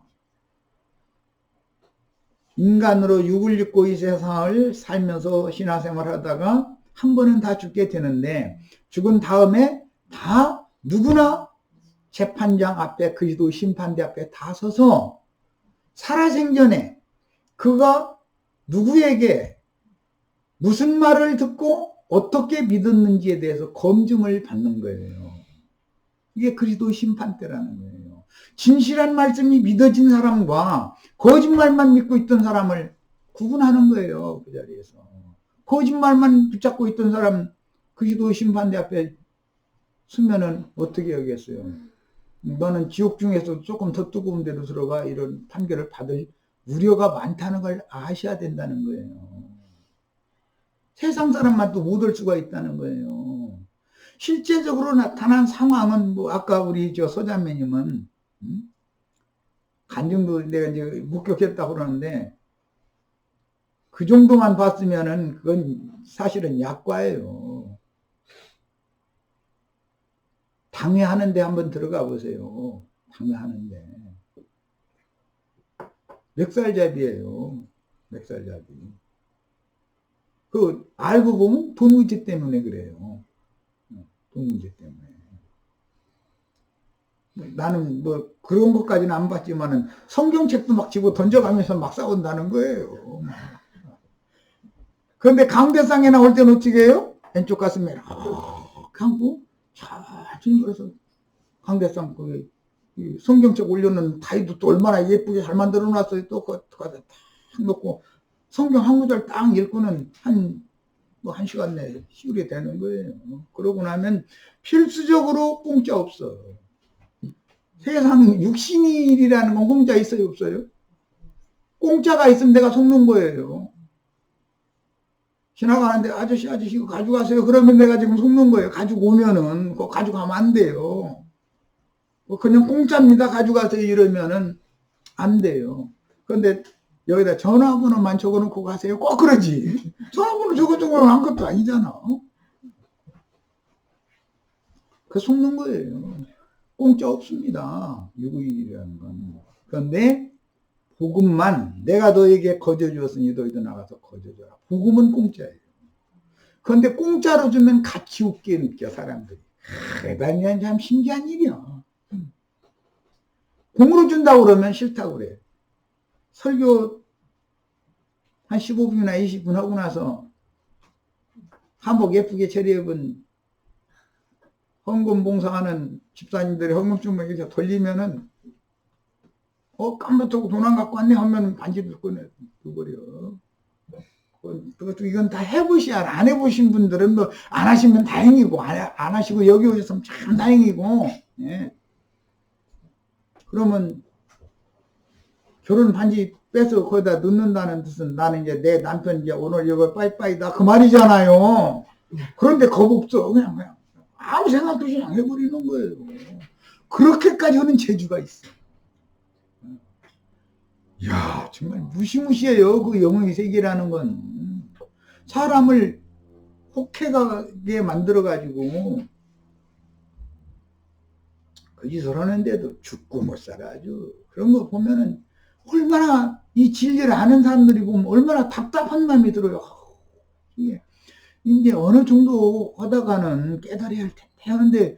인간으로 육을 입고 이 세상을 살면서 신앙생활 하다가 한 번은 다 죽게 되는데 죽은 다음에 다 누구나 재판장 앞에 그리스도 심판대 앞에 다 서서 살아생전에 그가 누구에게 무슨 말을 듣고 어떻게 믿었는지에 대해서 검증을 받는 거예요. 이게 그리스도 심판대라는 거예요. 진실한 말씀이 믿어진 사람과 거짓말만 믿고 있던 사람을 구분하는 거예요. 그 자리에서. 거짓말만 붙잡고 있던 사람 그리스도 심판대 앞에 서면은 어떻게 하겠어요? 너는 지옥 중에서 조금 더 뜨거운 데로 들어가, 이런 판결을 받을 우려가 많다는 걸 아셔야 된다는 거예요. 세상 사람만도 못 올 수가 있다는 거예요. 실제적으로 나타난 상황은 뭐 아까 우리 저 서자매님은 간증도 내가 이제 목격했다고 그러는데 그 정도만 봤으면은 그건 사실은 약과예요. 당회하는데 한번 들어가 보세요. 당회하는데 멱살잡이에요. 멱살잡이. 그 알고 보면 돈 문제 때문에 그래요. 돈 문제 때문에. 나는 뭐 그런 것까지는 안 봤지만은 성경책도 막 집어 던져가면서 막 싸운다는 거예요. 그런데 강대상에 나올 때는 어떻게 해요? 왼쪽 가슴에 감고 잘 징그러서 강대상 그 성경책 올려놓은 다이도 또 얼마나 예쁘게 잘 만들어 놨어요. 또 그거 딱 놓고 성경 한 구절 딱 읽고는 한 시간 내에 시울이 되는 거예요. 그러고 나면 필수적으로 공짜 없어. 세상 육신일이라는 건 공짜 있어요, 없어요? 공짜가 있으면 내가 속는 거예요. 지나가는데 아저씨 이거 가져가세요. 그러면 내가 지금 속는 거예요. 가지고 오면은 그거 가져가면 안 돼요. 그냥 공짜입니다. 가져가세요. 이러면은 안 돼요. 그런데 여기다 전화번호만 적어놓고 가세요. 꼭 그러지. 전화번호 적어놓고 한 것도 아니잖아. 그 속는 거예요. 공짜 없습니다. 621이라는 건. 그런데 복음만 내가 너에게 거저주었으니 너희도 나가서 거저줘라. 복음은 공짜예요. 그런데 공짜로 주면 가치 없게 느껴 사람들이. 대단히 참 신기한 일이야. 공으로 준다고 그러면 싫다고 그래요. 설교 한 15분이나 20분 하고 나서 한복 예쁘게 차려입은 헌금 봉사하는 집사님들이 헌금 주머니 이렇게 돌리면은 깜빡하고 돈 안 갖고 왔네 하면 반지를 꺼내버려. 이건 다 해보셔야. 안 해보신 분들은 뭐 안 하시면 다행이고 안 하시고 여기 오셨으면 참 다행이고. 예. 그러면 결혼 반지 빼서 거기다 넣는다는 뜻은 나는 이제 내 남편 이제 오늘 이거 빠이빠이다 그 말이잖아요. 그런데 겁 없어. 그냥 아무 생각 없이 그냥 해버리는 거예요. 그렇게까지 하는 재주가 있어. 이야, 정말 무시무시해요. 그 영혼의 세계라는 건. 사람을 혹해가게 만들어가지고 그 짓을 하는데도 죽고 못 살아. 아주 그런 거 보면은 얼마나 이 진리를 아는 사람들이 보면 얼마나 답답한 마음이 들어요. 이게 이제 어느 정도 하다가는 깨달아야 할 텐데 하는데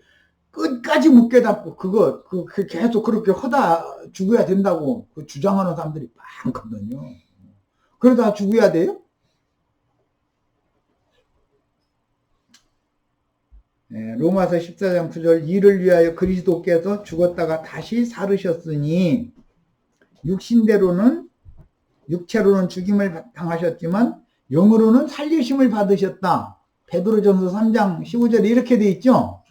끝까지 못 깨닫고 그 계속 그렇게 하다 죽어야 된다고 그 주장하는 사람들이 많거든요. 그러다 죽어야 돼요? 네, 로마서 14장 9절 이를 위하여 그리스도께서 죽었다가 다시 살으셨으니 육체로는 죽임을 당하셨지만 영으로는 살리심을 받으셨다. 베드로전서 3장 15절에 이렇게 돼 있죠.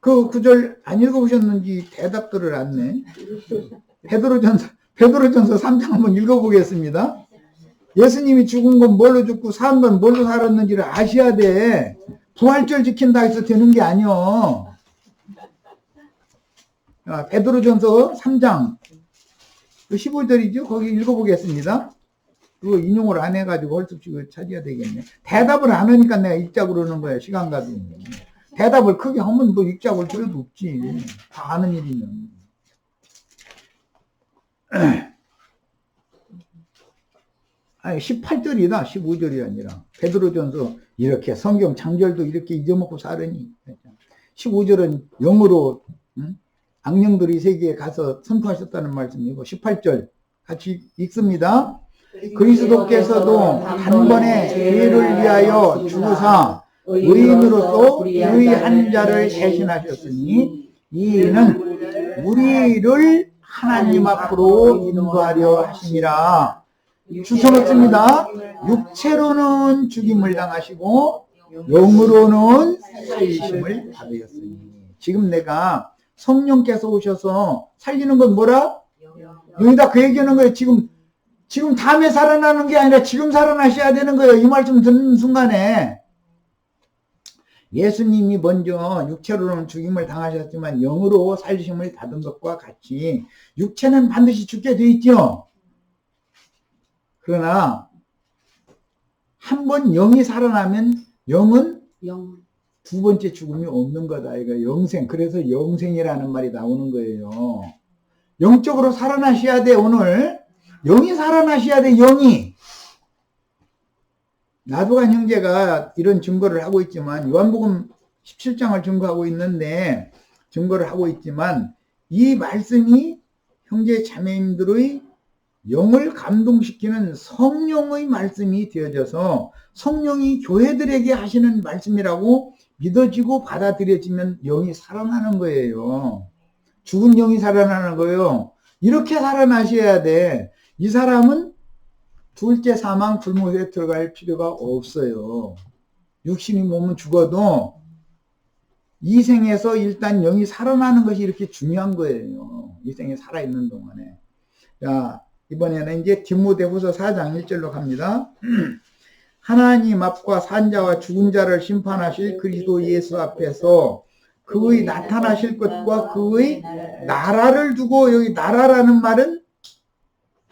그 구절 안 읽어보셨는지 대답들을 않네. 베드로전서 3장 한번 읽어보겠습니다. 예수님이 죽은 건 뭘로 죽고 산 건 뭘로 살았는지를 아셔야 돼. 부활절 지킨다 해서 되는 게 아니요. 베드로전서 3장 15절이죠. 거기 읽어보겠습니다. 그거 인용을 안 해가지고 헐떡식을 찾아야 되겠네. 대답을 안 하니까 내가 읽자고 그러는 거야. 시간 가도. 대답을 크게 하면 뭐 읽자고 할 필요도 없지. 다 아는 일이면. 아니 18절이다. 15절이 아니라. 베드로전서 이렇게 성경 장절도 이렇게 잊어먹고 살으니. 15절은 영으로 악령들이 세계에 가서 선포하셨다는 말씀이고 18절 같이 읽습니다. 그리스도께서도 단번에 죄를 위하여 죽으사 의인으로서 유의한 자를 대신하셨으니 이는 우리를 하나님 앞으로 인도하려 하심이라. 주셔놓습니다. 육체로는 죽임을 당하시고 영으로는 살리심을 받으셨으니. 지금 내가 성령께서 오셔서 살리는 건 뭐라? 여기다 그 얘기하는 거예요. 지금 다음에 살아나는 게 아니라 지금 살아나셔야 되는 거예요. 이 말씀 듣는 순간에 예수님이 먼저 육체로는 죽임을 당하셨지만 영으로 살리심을 받은 것과 같이 육체는 반드시 죽게 돼 있죠. 그러나 한번 영이 살아나면 영은 두 번째 죽음이 없는 거다. 이거 영생. 그래서 영생이라는 말이 나오는 거예요. 영적으로 살아나셔야 돼. 오늘 영이 살아나셔야 돼. 영이. 나도간 형제가 이런 증거를 하고 있지만 요한복음 17장을 증거를 하고 있지만 이 말씀이 형제 자매님들의 영을 감동시키는 성령의 말씀이 되어져서 성령이 교회들에게 하시는 말씀이라고 믿어지고 받아들여지면 영이 살아나는 거예요. 죽은 영이 살아나는 거예요. 이렇게 살아나셔야 돼. 이 사람은 둘째 사망 불못에 들어갈 필요가 없어요. 육신이 몸은 죽어도 이 생에서 일단 영이 살아나는 것이 이렇게 중요한 거예요. 이 생에 살아있는 동안에. 자, 이번에는 이제 디모데후서 4장 1절로 갑니다. 하나님 앞과 산자와 죽은 자를 심판하실 그리스도 예수 앞에서 그의 나타나실 것과 그의 나라를 두고, 여기 나라라는 말은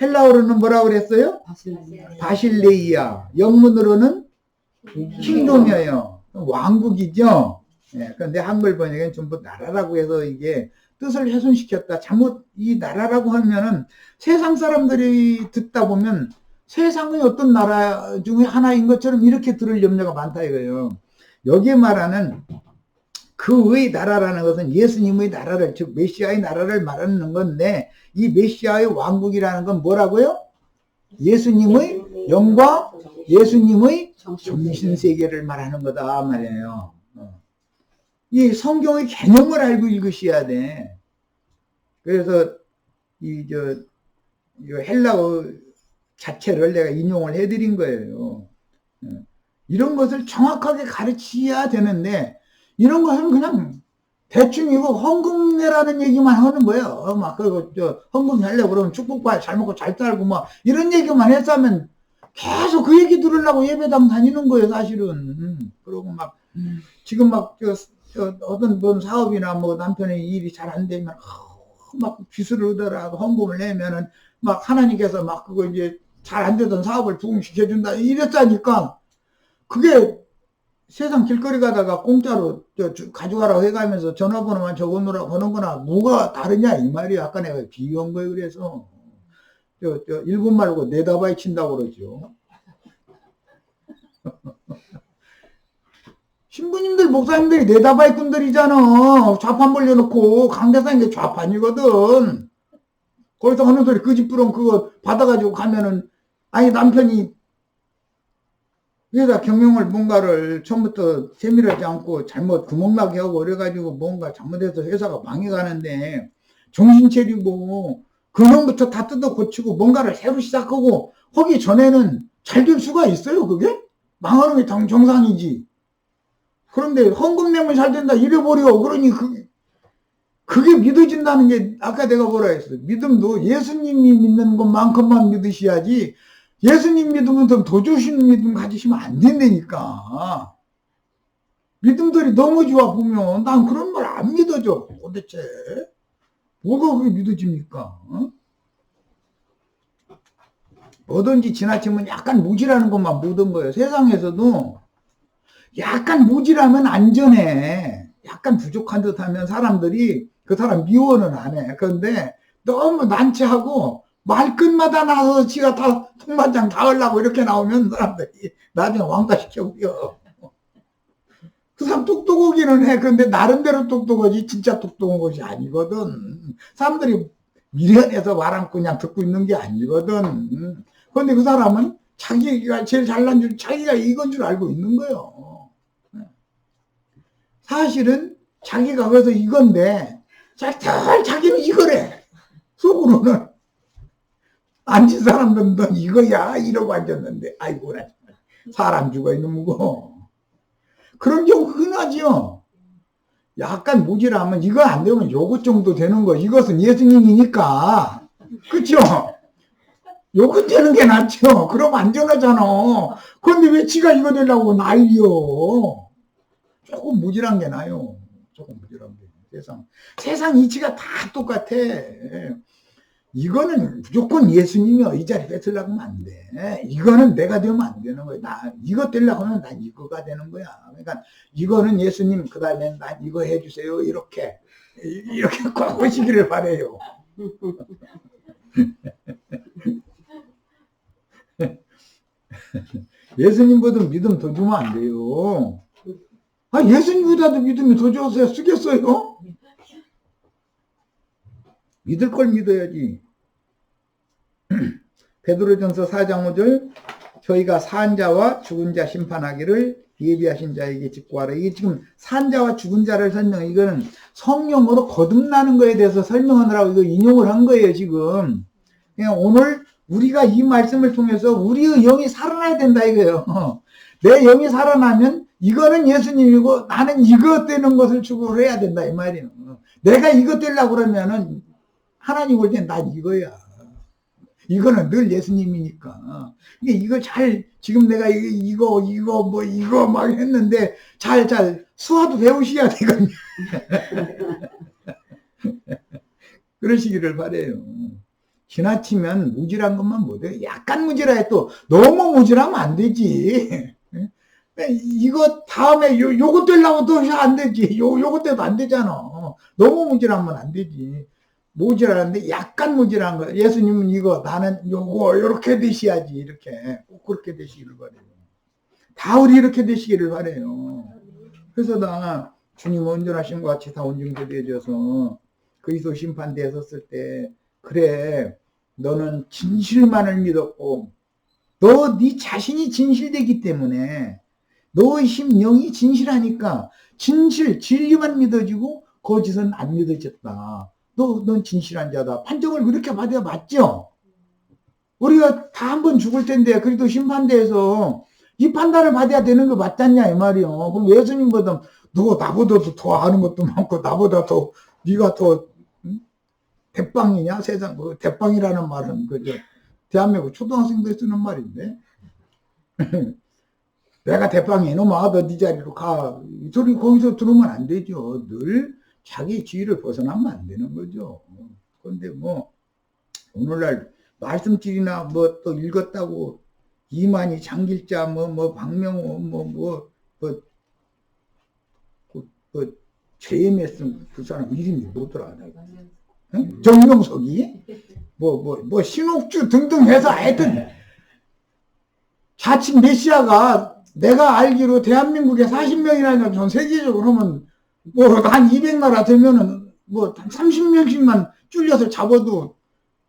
헬라어로는 뭐라고 그랬어요? 바실레이아. 영문으로는 킹덤이에요. 왕국이죠. 예, 그런데 한글 번역엔 전부 나라라고 해서 이게 뜻을 훼손시켰다. 잘못 이 나라라고 하면은 세상 사람들이 듣다 보면 세상의 어떤 나라 중에 하나인 것처럼 이렇게 들을 염려가 많다 이거예요. 여기에 말하는 그의 나라라는 것은 예수님의 나라를, 즉 메시아의 나라를 말하는 건데, 이 메시아의 왕국이라는 건 뭐라고요? 예수님의 영과 예수님의 정신세계를 말하는 거다 말이에요. 이 성경의 개념을 알고 읽으셔야 돼. 그래서 이 헬라어 자체를 내가 인용을 해드린 거예요. 이런 것을 정확하게 가르쳐야 되는데, 이런 것은 그냥 대충 이거 헌금 내라는 얘기만 하는 거예요. 막, 헌금 내려고 그러면 축복받아 잘 먹고 잘 살고, 막, 이런 얘기만 했으면 계속 그 얘기 들으려고 예배당 다니는 거예요, 사실은. 그러고 막, 지금 막, 어떤 뭔 사업이나 뭐 남편의 일이 잘 안 되면, 막 빚을 얻어라, 헌금을 내면은, 막 하나님께서 막 그거 이제 잘 안 되던 사업을 부흥시켜준다, 이랬다니까, 그게 세상 길거리 가다가 공짜로 가져가라고 해가면서 전화번호만 적어놓으라고 하는 거나 뭐가 다르냐 이 말이야. 아까 내가 비유한 거예요. 그래서 일본 말고 네다바이 친다고 그러죠. 신부님들 목사님들이 네다바이 꾼들이잖아. 좌판 벌려놓고 강대상인 게 좌판이거든. 거기서 하는 소리 그 집부름 그거 받아가지고 가면은, 아니 남편이 회사 경영을 뭔가를 처음부터 세밀하지 않고 잘못 구멍나게 하고 그래가지고 뭔가 잘못해서 회사가 망해가는데, 정신 차리고 근원부터 다 뜯어 고치고 뭔가를 새로 시작하고 하기 전에는 잘 될 수가 있어요. 그게 망하는 게 정상이지. 그런데 헌금 내면 잘 된다 이래버려. 그러니 그게 믿어진다는 게, 아까 내가 뭐라 했어. 믿음도 예수님이 믿는 것만큼만 믿으셔야지, 예수님 믿으면 더 좋으신 믿음 가지시면 안 된다니까. 믿음들이 너무 좋아 보면 난 그런 걸 안 믿어져. 도대체 뭐가 그게 믿어집니까? 어? 뭐든지 지나치면 약간 무지라는 것만 묻은 거예요. 세상에서도 약간 무지라면 안전해. 약간 부족한 듯 하면 사람들이 그 사람 미워는 안 해. 그런데 너무 난처하고 말끝마다 나서 지가 다 통반장 다 하려고 이렇게 나오면 사람들이 나중에 왕따 시켜버려. 그 사람 똑똑하기는 해. 그런데 나름대로 똑똑하지 진짜 똑똑한 것이 아니거든. 사람들이 미련해서 말안 그냥 듣고 있는 게 아니거든. 그런데 그 사람은 자기가 제일 잘난 줄, 자기가 이건 줄 알고 있는 거예요. 사실은 자기가 그래서 이건데 자기는 이거래. 속으로는. 앉은 사람들은 넌 이거야 이러고 앉았는데 아이고 나 정말 사람 죽어 있는 무거 그런 경우 흔하죠. 약간 모질하면 이거 안 되면 요것 정도 되는 거 이것은 예수님이니까 그쵸? 요것 되는 게 낫죠. 그럼 안전하잖아. 그런데 왜 지가 이거 되려고 난리여. 조금 모질한 게 나요. 조금 모질한 게. 세상 이치가 다 똑같아. 이거는 무조건 예수님이 이 자리 뺏으려고 하면 안 돼. 이거는 내가 되면 안 되는 거야. 이거 되려고 하면 난 이거가 되는 거야. 그러니까 이거는 예수님 그 다음에 난 이거 해주세요. 이렇게 꼭 하시기를 바래요. 예수님보다 믿음 더 주면 안 돼요. 예수님보다도 믿음이 더 줘서 쓰겠어요? 믿을 걸 믿어야지. 베드로전서 4장 5절 저희가 산 자와 죽은 자 심판하기를 예비하신 자에게 직구하라. 이게 지금 산 자와 죽은 자를 설명, 이거는 성령으로 거듭나는 거에 대해서 설명하느라고 이거 인용을 한 거예요, 지금. 그냥 오늘 우리가 이 말씀을 통해서 우리의 영이 살아나야 된다 이거예요. 내 영이 살아나면 이거는 예수님이고 나는 이거 되는 것을 추구를 해야 된다 이 말이에요. 내가 이거 되려고 그러면은 하나님 볼 땐 난 이거야. 이거는 늘 예수님이니까. 이거 지금 내가 이거 막 했는데 잘 수화도 배우셔야 되거든요. 그러시기를 바래요. 지나치면 무질한 것만 못해. 약간 무질해 또 너무 무질하면 안 되지. 이거 다음에 요거 되려고 또 안 되지. 요거 때도 안 되잖아. 너무 무질하면 안 되지. 모질하는데 약간 모질한 거. 예수님은 이거 나는 요거 이렇게 되셔야지 이렇게 꼭 그렇게 되시기를 바래요. 다 우리 이렇게 되시기를 바래요. 그래서 나 주님 온전하신 것 같이 다 온전케 되어져서 그리스도 심판대에 섰을 때 그래 너는 진실만을 믿었고 네 자신이 진실되기 때문에 너의 심령이 진실하니까 진리만 믿어지고 거짓은 안 믿어졌다. 넌 진실한 자다. 판정을 그렇게 받아야 맞죠? 우리가 다 한 번 죽을 텐데 그래도 심판대에서 이 판단을 받아야 되는 거 맞잖냐 이 말이요. 그럼 예수님보다 너 나보다도 더 아는 것도 많고 나보다 더 네가 더 대빵이냐 세상 대빵이라는 말은 그죠? 대한민국 초등학생들 쓰는 말인데 내가 대빵이 이놈아 너 네 자리로 가. 이 소리 거기서 들으면 안 되죠. 늘 자기 지위를 벗어나면 안 되는 거죠. 그런데 오늘날 말씀질이나 또 읽었다고 이만희 장길자 박명호 JMS 그 사람 이름이 뭐더라? 응? 정명석이 신옥주 등등 해서 하여튼 자칭 메시아가 내가 알기로 대한민국에 40명이나 전 세계적으로 하면 한 200나라 되면은 한 30명씩만 줄여서 잡아도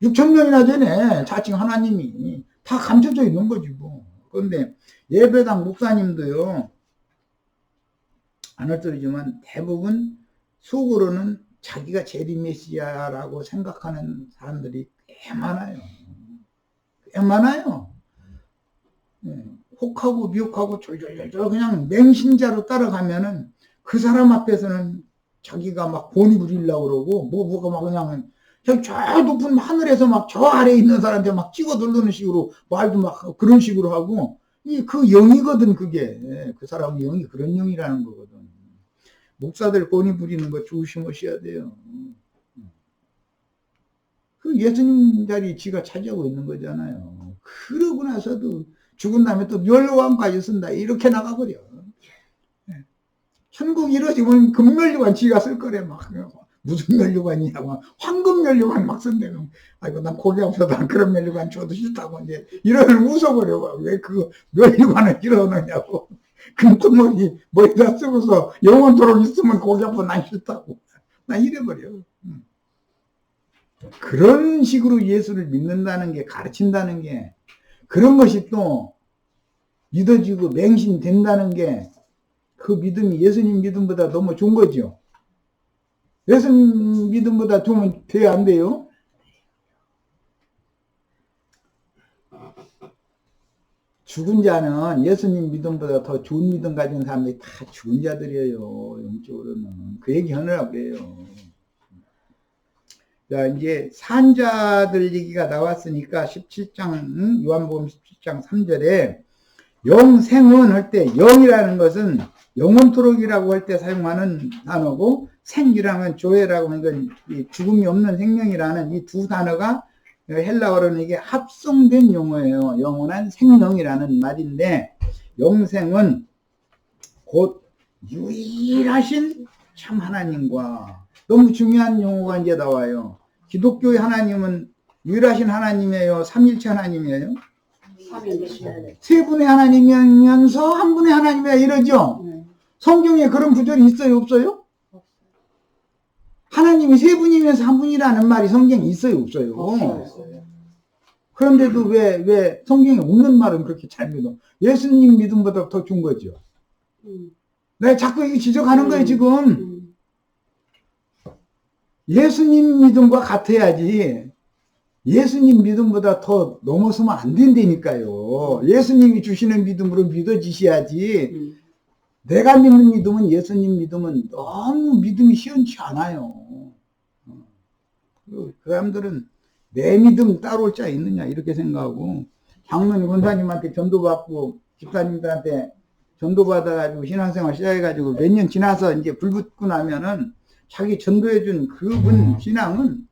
6,000명이나 되네. 자칭 하나님이 다 감춰져 있는 거지 뭐. 그런데 예배당 목사님도요 안 헐떨리지만 대부분 속으로는 자기가 제리 메시아라고 생각하는 사람들이 꽤 많아요. 꽤 많아요. 혹하고 미혹하고 졸졸졸 그냥 맹신자로 따라가면은 그 사람 앞에서는 자기가 막 본이 부리려고 그러고 뭐가 막 그냥 저 높은 하늘에서 막 저 아래에 있는 사람한테 막 찍어 누르는 식으로 말도 막 그런 식으로 하고 그 영이거든 그게. 그 사람의 영이 그런 영이라는 거거든. 목사들 본이 부리는 거 조심하셔야 돼요. 그 예수님 자리 지가 차지하고 있는 거잖아요. 그러고 나서도 죽은 다음에 또 멸류관까지 쓴다. 이렇게 나가버려. 천국 이루어지면 금멸류관 지가 쓸 거래. 막 무슨 멸류관이냐고 황금 멸류관 막 쓴대. 아이고 난 고기 없어도 난 그런 멸류관 줘도 싫다고 이제 이러면 웃어버려. 왜 그 멸류관을 이러느냐고. 금투머리 뭐에다 쓰고서 영원토록 있으면 고기 없어 난 싫다고. 난 이래버려. 그런 식으로 예수를 믿는다는 게 가르친다는 게 그런 것이 또 믿어지고 맹신된다는 게 그 믿음이 예수님 믿음보다 너무 좋은 거죠. 예수님 믿음보다 좋으면 돼야 안 돼요? 죽은 자는 예수님 믿음보다 더 좋은 믿음 가진 사람들이 다 죽은 자들이에요. 영적으로는. 그 얘기 하느라고 해요. 자, 이제 산자들 얘기가 나왔으니까 17장, 요한복음 17장 3절에 영생은 할 때, 영이라는 것은 영원토록이라고 할 때 사용하는 단어고, 생이라면 조회라고 하는 건 죽음이 없는 생명이라는 이 두 단어가 헬라어로는 이게 합성된 용어예요. 영원한 생명이라는 말인데, 영생은 곧 유일하신 참 하나님과, 너무 중요한 용어가 이제 나와요. 기독교의 하나님은 유일하신 하나님이에요? 삼일체 하나님이에요? 세 분의 하나님이면서 한 분의 하나님이야 이러죠? 성경에 그런 구절이 있어요? 없어요? 하나님이 세 분이면서 한 분이라는 말이 성경에 있어요? 없어요? 그런데도 왜 성경에 없는 말은 그렇게 잘 믿어? 예수님 믿음보다 더 준 거죠. 내가 자꾸 이거 지적하는 거예요, 지금. 예수님 믿음과 같아야지 예수님 믿음보다 더 넘어서면 안 된다니까요. 예수님이 주시는 믿음으로 믿어지셔야지 내가 믿는 믿음은 예수님 믿음은 너무 믿음이 시원치 않아요. 그 사람들은 내 믿음 따라올 자 있느냐 이렇게 생각하고 장로님 권사님한테 전도받고 집사님들한테 전도받아가지고 신앙생활 시작해가지고 몇 년 지나서 이제 불 붙고 나면은 자기 전도해준 그분 신앙은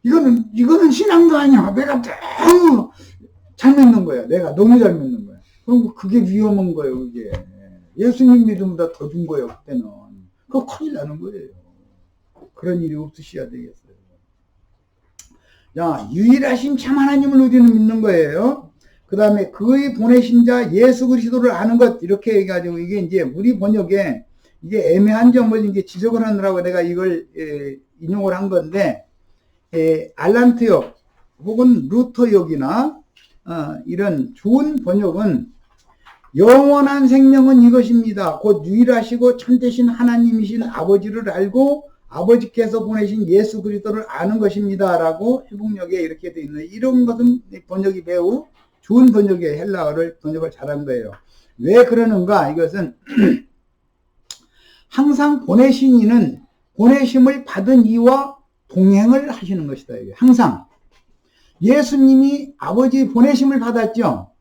이거는 신앙도 아니야. 내가 너무 잘 믿는 거야. 내가 너무 잘 믿는 거야. 그럼 그게 위험한 거예요. 그게 예수님 믿음보다 더 준 거예요. 그때는 그거 큰일 나는 거예요. 그런 일이 없으셔야 되겠어요. 자, 유일하신 참 하나님을 우리는 믿는 거예요. 그 다음에 그의 보내신 자 예수 그리스도를 아는 것 이렇게 해가지고 이게 이제 우리 번역에 이게 애매한 점을 이제 지적을 하느라고 내가 이걸 인용을 한 건데, 알란트역 혹은 루터역이나 이런 좋은 번역은 영원한 생명은 이것입니다. 곧 유일하시고 참되신 하나님이신 아버지를 알고 아버지께서 보내신 예수 그리스도를 아는 것입니다. 라고 회복력에 이렇게 되어 있는 이런 것은 번역이 매우 좋은 번역의 헬라어를 번역을 잘한 거예요. 왜 그러는가? 이것은 항상 보내신 이는 보내심을 받은 이와 동행을 하시는 것이다. 이게 항상 예수님이 아버지 보내심을 받았죠.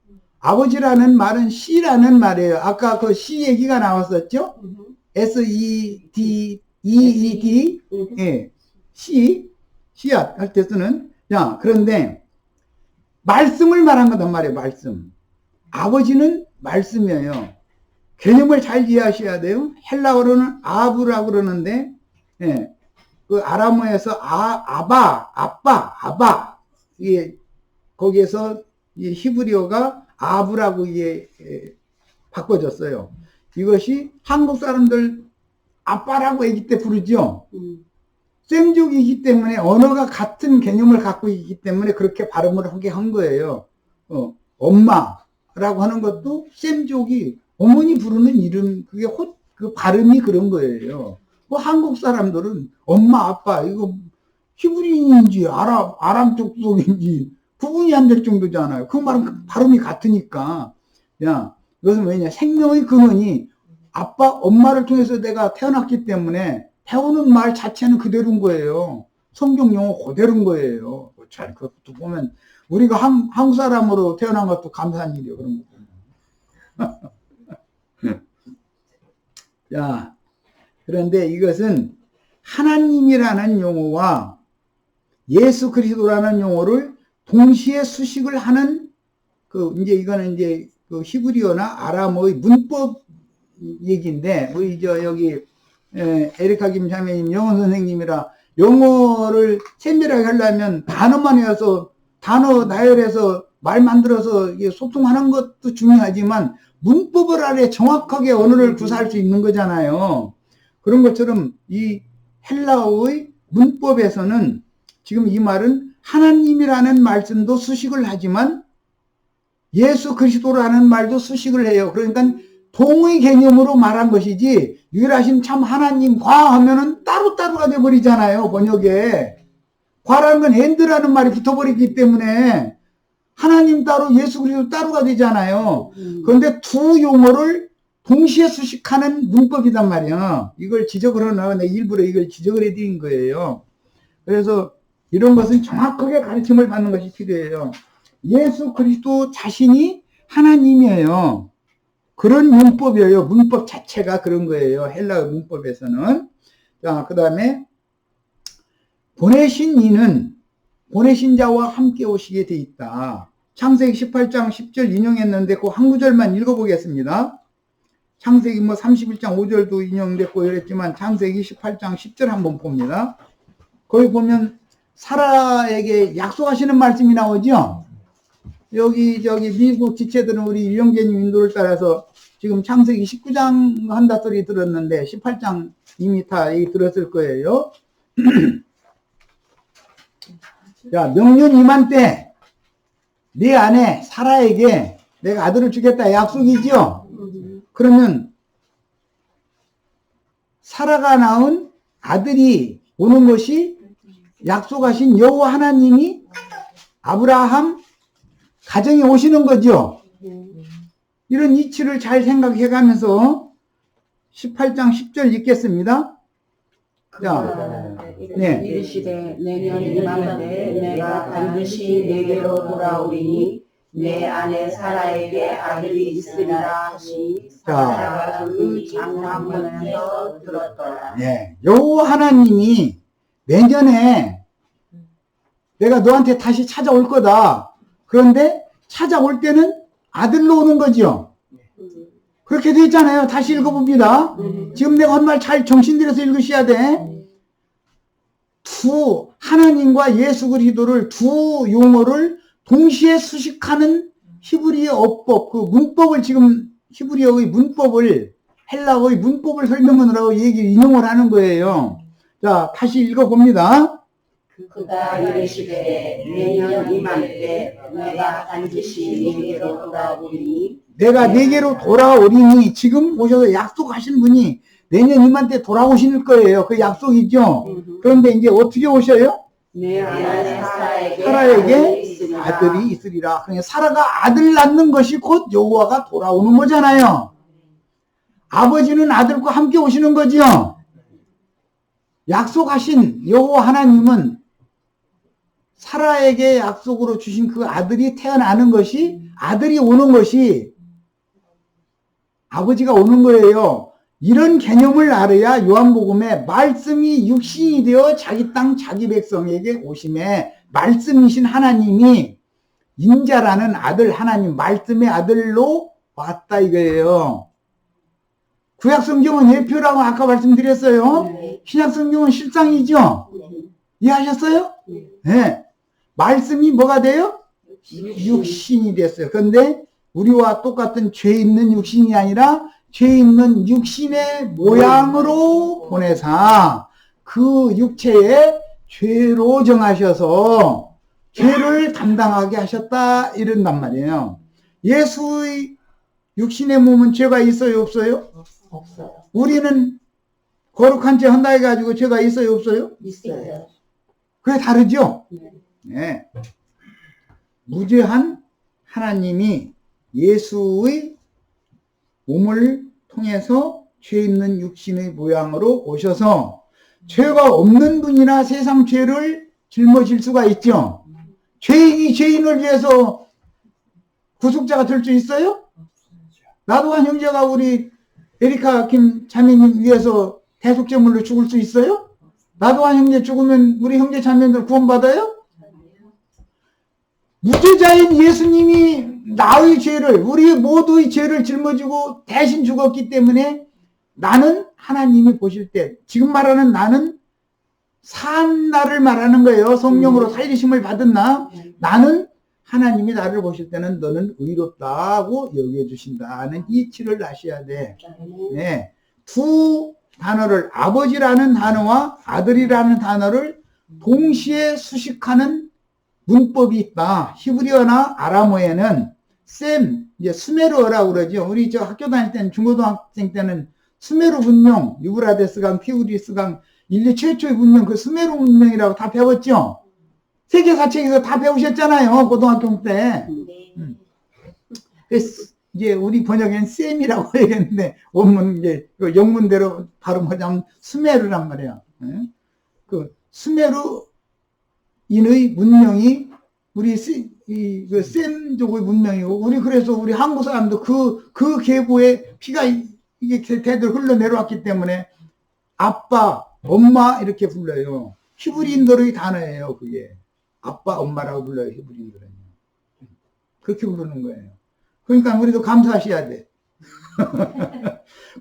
아버지라는 말은 씨라는 말이에요. 아까 그 씨 얘기가 나왔었죠. S-E-D 예, 씨앗 할 때 쓰는. 자, 그런데 말씀을 말한 거단 말이에요. 말씀. 아버지는 말씀이에요. 개념을 잘 이해하셔야 돼요. 헬라어로는 아부라고 그러는데, 예, 그 아람어에서 아바, 아빠, 아바, 이게 거기에서 이 히브리어가 아부라고 이게 바꿔졌어요. 이것이 한국 사람들 아빠라고 애기 때 부르죠. 셈족이기 때문에 언어가 같은 개념을 갖고 있기 때문에 그렇게 발음을 하게 한 거예요. 엄마라고 하는 것도 셈족이 어머니 부르는 이름, 그게 그 발음이 그런 거예요. 뭐 한국 사람들은 엄마, 아빠, 이거 히브리인인지 아람 쪽 속인지 구분이 안 될 정도잖아요. 그 말은 발음이 같으니까. 야, 이것은 왜냐? 생명의 근원이 아빠, 엄마를 통해서 내가 태어났기 때문에 태우는 말 자체는 그대로인 거예요. 성경 용어 그대로인 거예요. 잘 그것도 보면 우리가 한국 사람으로 태어난 것도 감사한 일이에요. 그런 거 보면. 자, 그런데 이것은 하나님이라는 용어와 예수 그리스도라는 용어를 동시에 수식을 하는 이제 이거는 이제 그 히브리어나 아람어의 문법 얘기인데, 우리 여기 에리카 김 자매님 영어 선생님이라 영어를 세밀하게 하려면 단어만 외워서 단어 나열해서 말 만들어서 소통하는 것도 중요하지만 문법을 아래 정확하게 언어를 구사할 수 있는 거잖아요. 그런 것처럼 이 헬라어의 문법에서는 지금 이 말은 하나님이라는 말씀도 수식을 하지만 예수 그리스도라는 말도 수식을 해요. 그러니까 동의 개념으로 말한 것이지 유일하신 참 하나님 과 하면은 따로따로가 돼버리잖아요. 번역에 과라는 건 앤드라는 말이 붙어버리기 때문에 하나님 따로 예수 그리스도 따로가 되잖아요. 그런데 두 용어를 동시에 수식하는 문법이단 말이야. 이걸 지적을 하나, 내가 일부러 이걸 지적을 해드린 거예요. 그래서 이런 것은 정확하게 가르침을 받는 것이 필요해요. 예수 그리스도 자신이 하나님이에요. 그런 문법이에요. 문법 자체가 그런 거예요. 헬라어 문법에서는. 자, 그 다음에 보내신 이는 보내신 자와 함께 오시게 돼 있다. 창세기 18장 10절 인용했는데 그 한 구절만 읽어보겠습니다. 창세기 31장 5절도 인용됐고 이랬지만 창세기 18장 10절 한번 봅니다. 거기 보면 사라에게 약속하시는 말씀이 나오죠. 여기 미국 지체들은 우리 유영재님 인도를 따라서 지금 창세기 19장 한다 소리 들었는데 18장 이미 다 얘기 들었을 거예요. 자, 명륜 이맘때 네 아내 사라에게 내가 아들을 주겠다 약속이죠. 그러면 사라가 낳은 아들이 오는 것이 약속하신 여호와 하나님이 아브라함 가정에 오시는 거죠. 이런 이치를 잘 생각해 가면서 18장 10절 읽겠습니다. 자, 네. 이르시되 내년 이맘때 내가 반드시 내게로 돌아오리니 내 아내 사라에게 아들이 있으리라 하시. 사라가 그 장담문에서 들었더라. 네. 여호와 하나님이 내년에 내가 너한테 다시 찾아올 거다. 그런데 찾아올 때는 아들로 오는 거죠. 그렇게 돼 있잖아요. 다시 읽어봅니다. 지금 내가 한 말 잘 정신 들여서 읽으셔야 돼. 하나님과 예수 그리스도를 두 용어를 동시에 수식하는 히브리어 어법, 그 문법을 지금 히브리어의 문법을 헬라어의 문법을 설명하느라고 인용을 하는 거예요. 자, 다시 읽어봅니다. 그가 이르시되 내년 이맘때 내가 반드시 내게로 돌아오리니 내가 내게로 돌아오리니 지금 오셔서 약속하신 분이 내년 이맘때 돌아오실 거예요. 그 약속이죠. 그런데 이제 어떻게 오셔요? 내 아내 사라에게 아들이 있으리라. 그러니까 사라가 아들 낳는 것이 곧 여호와가 돌아오는 거잖아요. 아버지는 아들과 함께 오시는 거죠. 약속하신 여호와 하나님은 사라에게 약속으로 주신 그 아들이 태어나는 것이, 아들이 오는 것이 아버지가 오는 거예요. 이런 개념을 알아야 요한복음에 말씀이 육신이 되어 자기 땅 자기 백성에게 오심에 말씀이신 하나님이 인자라는 아들 하나님, 말씀의 아들로 왔다 이거예요. 구약성경은 예표라고 아까 말씀드렸어요. 신약성경은 실상이죠. 이해하셨어요? 네. 말씀이 뭐가 돼요? 육신이 됐어요. 그런데 우리와 똑같은 죄 있는 육신이 아니라 죄 있는 육신의 모양으로 보내사 그 육체에 죄로 정하셔서 죄를 담당하게 하셨다 이런단 말이에요. 예수의 육신의 몸은 죄가 있어요, 없어요? 없어요. 우리는 거룩한 죄 한다 해가지고 죄가 있어요, 없어요? 있어요. 그게 다르죠? 네. 무죄한 하나님이 예수의 몸을 통해서 죄 있는 육신의 모양으로 오셔서 죄가 없는 분이나 세상 죄를 짊어질 수가 있죠. 죄인이 죄인을 위해서 구속자가 될 수 있어요? 나도한 형제가 우리 에리카 김 자매님 위해서 대속제물로 죽을 수 있어요? 나도한 형제 죽으면 우리 형제 자매들 구원받아요? 무죄자인 예수님이 나의 죄를, 우리 모두의 죄를 짊어지고 대신 죽었기 때문에 나는 하나님이 보실 때, 지금 말하는 나는 산 나를 말하는 거예요. 성령으로 살리심을 받은 나. 나는 하나님이 나를 보실 때는 너는 의롭다고 여겨주신다는 이치를 아셔야 돼. 네. 두 단어를, 아버지라는 단어와 아들이라는 단어를 동시에 수식하는 문법이 있다. 히브리어나 아람어에는 이제 수메르어라고 그러죠. 우리 저 학교 다닐 때는, 중고등학생 때는 수메르 문명, 유브라데스강, 티우리스강, 인류 최초의 문명, 그 수메르 문명이라고 다 배웠죠. 세계사책에서 다 배우셨잖아요. 고등학교 때. 네. 그래서 이제 우리 번역엔 셈이라고 얘기했는데 원문 이제 그 영문대로 발음하자면 스메르란 말이야. 예? 그 스메르인의 문명이 우리 그 셈족의 문명이고 우리 그래서 우리 한국 사람도 그 계보에 피가 이게 대들 흘러내려왔기 때문에 아빠, 엄마 이렇게 불러요. 히브리인들의 단어예요. 그게 아빠, 엄마라고 불러요. 히브리인들은 그렇게 부르는 거예요. 그러니까 우리도 감사하셔야 돼.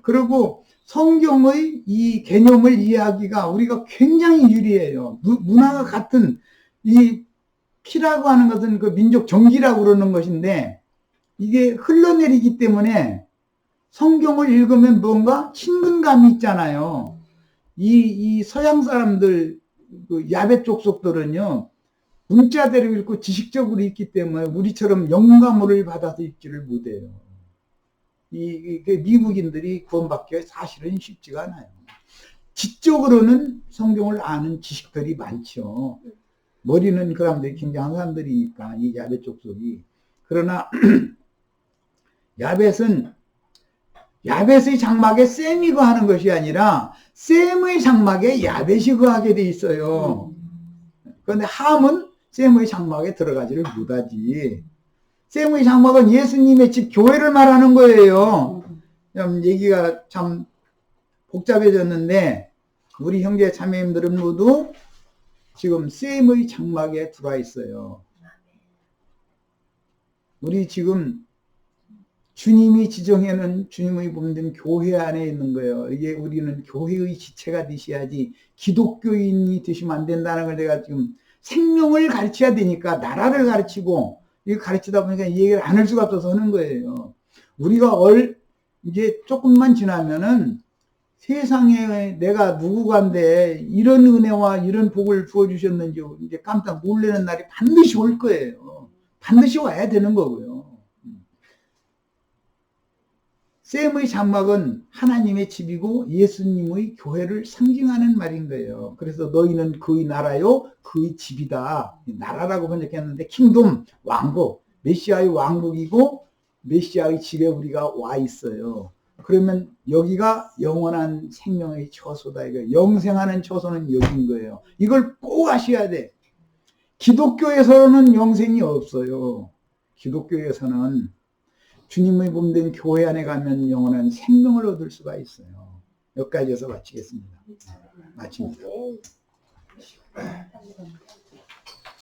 그리고 성경의 이 개념을 이해하기가 우리가 굉장히 유리해요. 문화가 같은 이 피라고 하는 것은 그 민족 정기라고 그러는 것인데 이게 흘러내리기 때문에 성경을 읽으면 뭔가 친근감이 있잖아요. 이 서양 사람들, 그 야베 족속들은요, 문자대로 읽고 지식적으로 읽기 때문에 우리처럼 영감을 받아서 읽지를 못해요. 미국인들이 구원받기가 사실은 쉽지가 않아요. 지적으로는 성경을 아는 지식들이 많죠. 머리는 그 사람들이 굉장한 사람들이니까, 이 야벳 족속이. 그러나, 야벳의 장막에 셈이 거하는 것이 아니라, 셈의 장막에 야벳이 거하게 돼 있어요. 그런데 함은 셈의 장막에 들어가지를 못하지. 셈의 장막은 예수님의 집 교회를 말하는 거예요. 얘기가 참 복잡해졌는데 우리 형제 자매님들은 모두 지금 셈의 장막에 들어와 있어요. 우리 지금 주님이 지정해놓은 주님의 몸된 교회 안에 있는 거예요. 이게 우리는 교회의 지체가 되셔야지 기독교인이 되시면 안 된다는 걸 내가 지금 생명을 가르쳐야 되니까 나라를 가르치고 이거 가르치다 보니까 이 얘기를 안 할 수가 없어서 하는 거예요. 우리가 이제 조금만 지나면은 세상에 내가 누구간데 이런 은혜와 이런 복을 부어주셨는지 이제 깜짝 놀라는 날이 반드시 올 거예요. 반드시 와야 되는 거고요. 셈의 장막은 하나님의 집이고 예수님의 교회를 상징하는 말인 거예요. 그래서 너희는 그의 나라요, 그의 집이다. 나라라고 번역했는데 킹돔, 왕국, 메시아의 왕국이고 메시아의 집에 우리가 와 있어요. 그러면 여기가 영원한 생명의 처소다. 이거 영생하는 처소는 여기인 거예요. 이걸 꼭 아셔야 돼. 기독교에서는 영생이 없어요. 기독교에서는 주님의 몸된 교회 안에 가면 영원한 생명을 얻을 수가 있어요. 여기까지 해서 마치겠습니다. 마칩니다.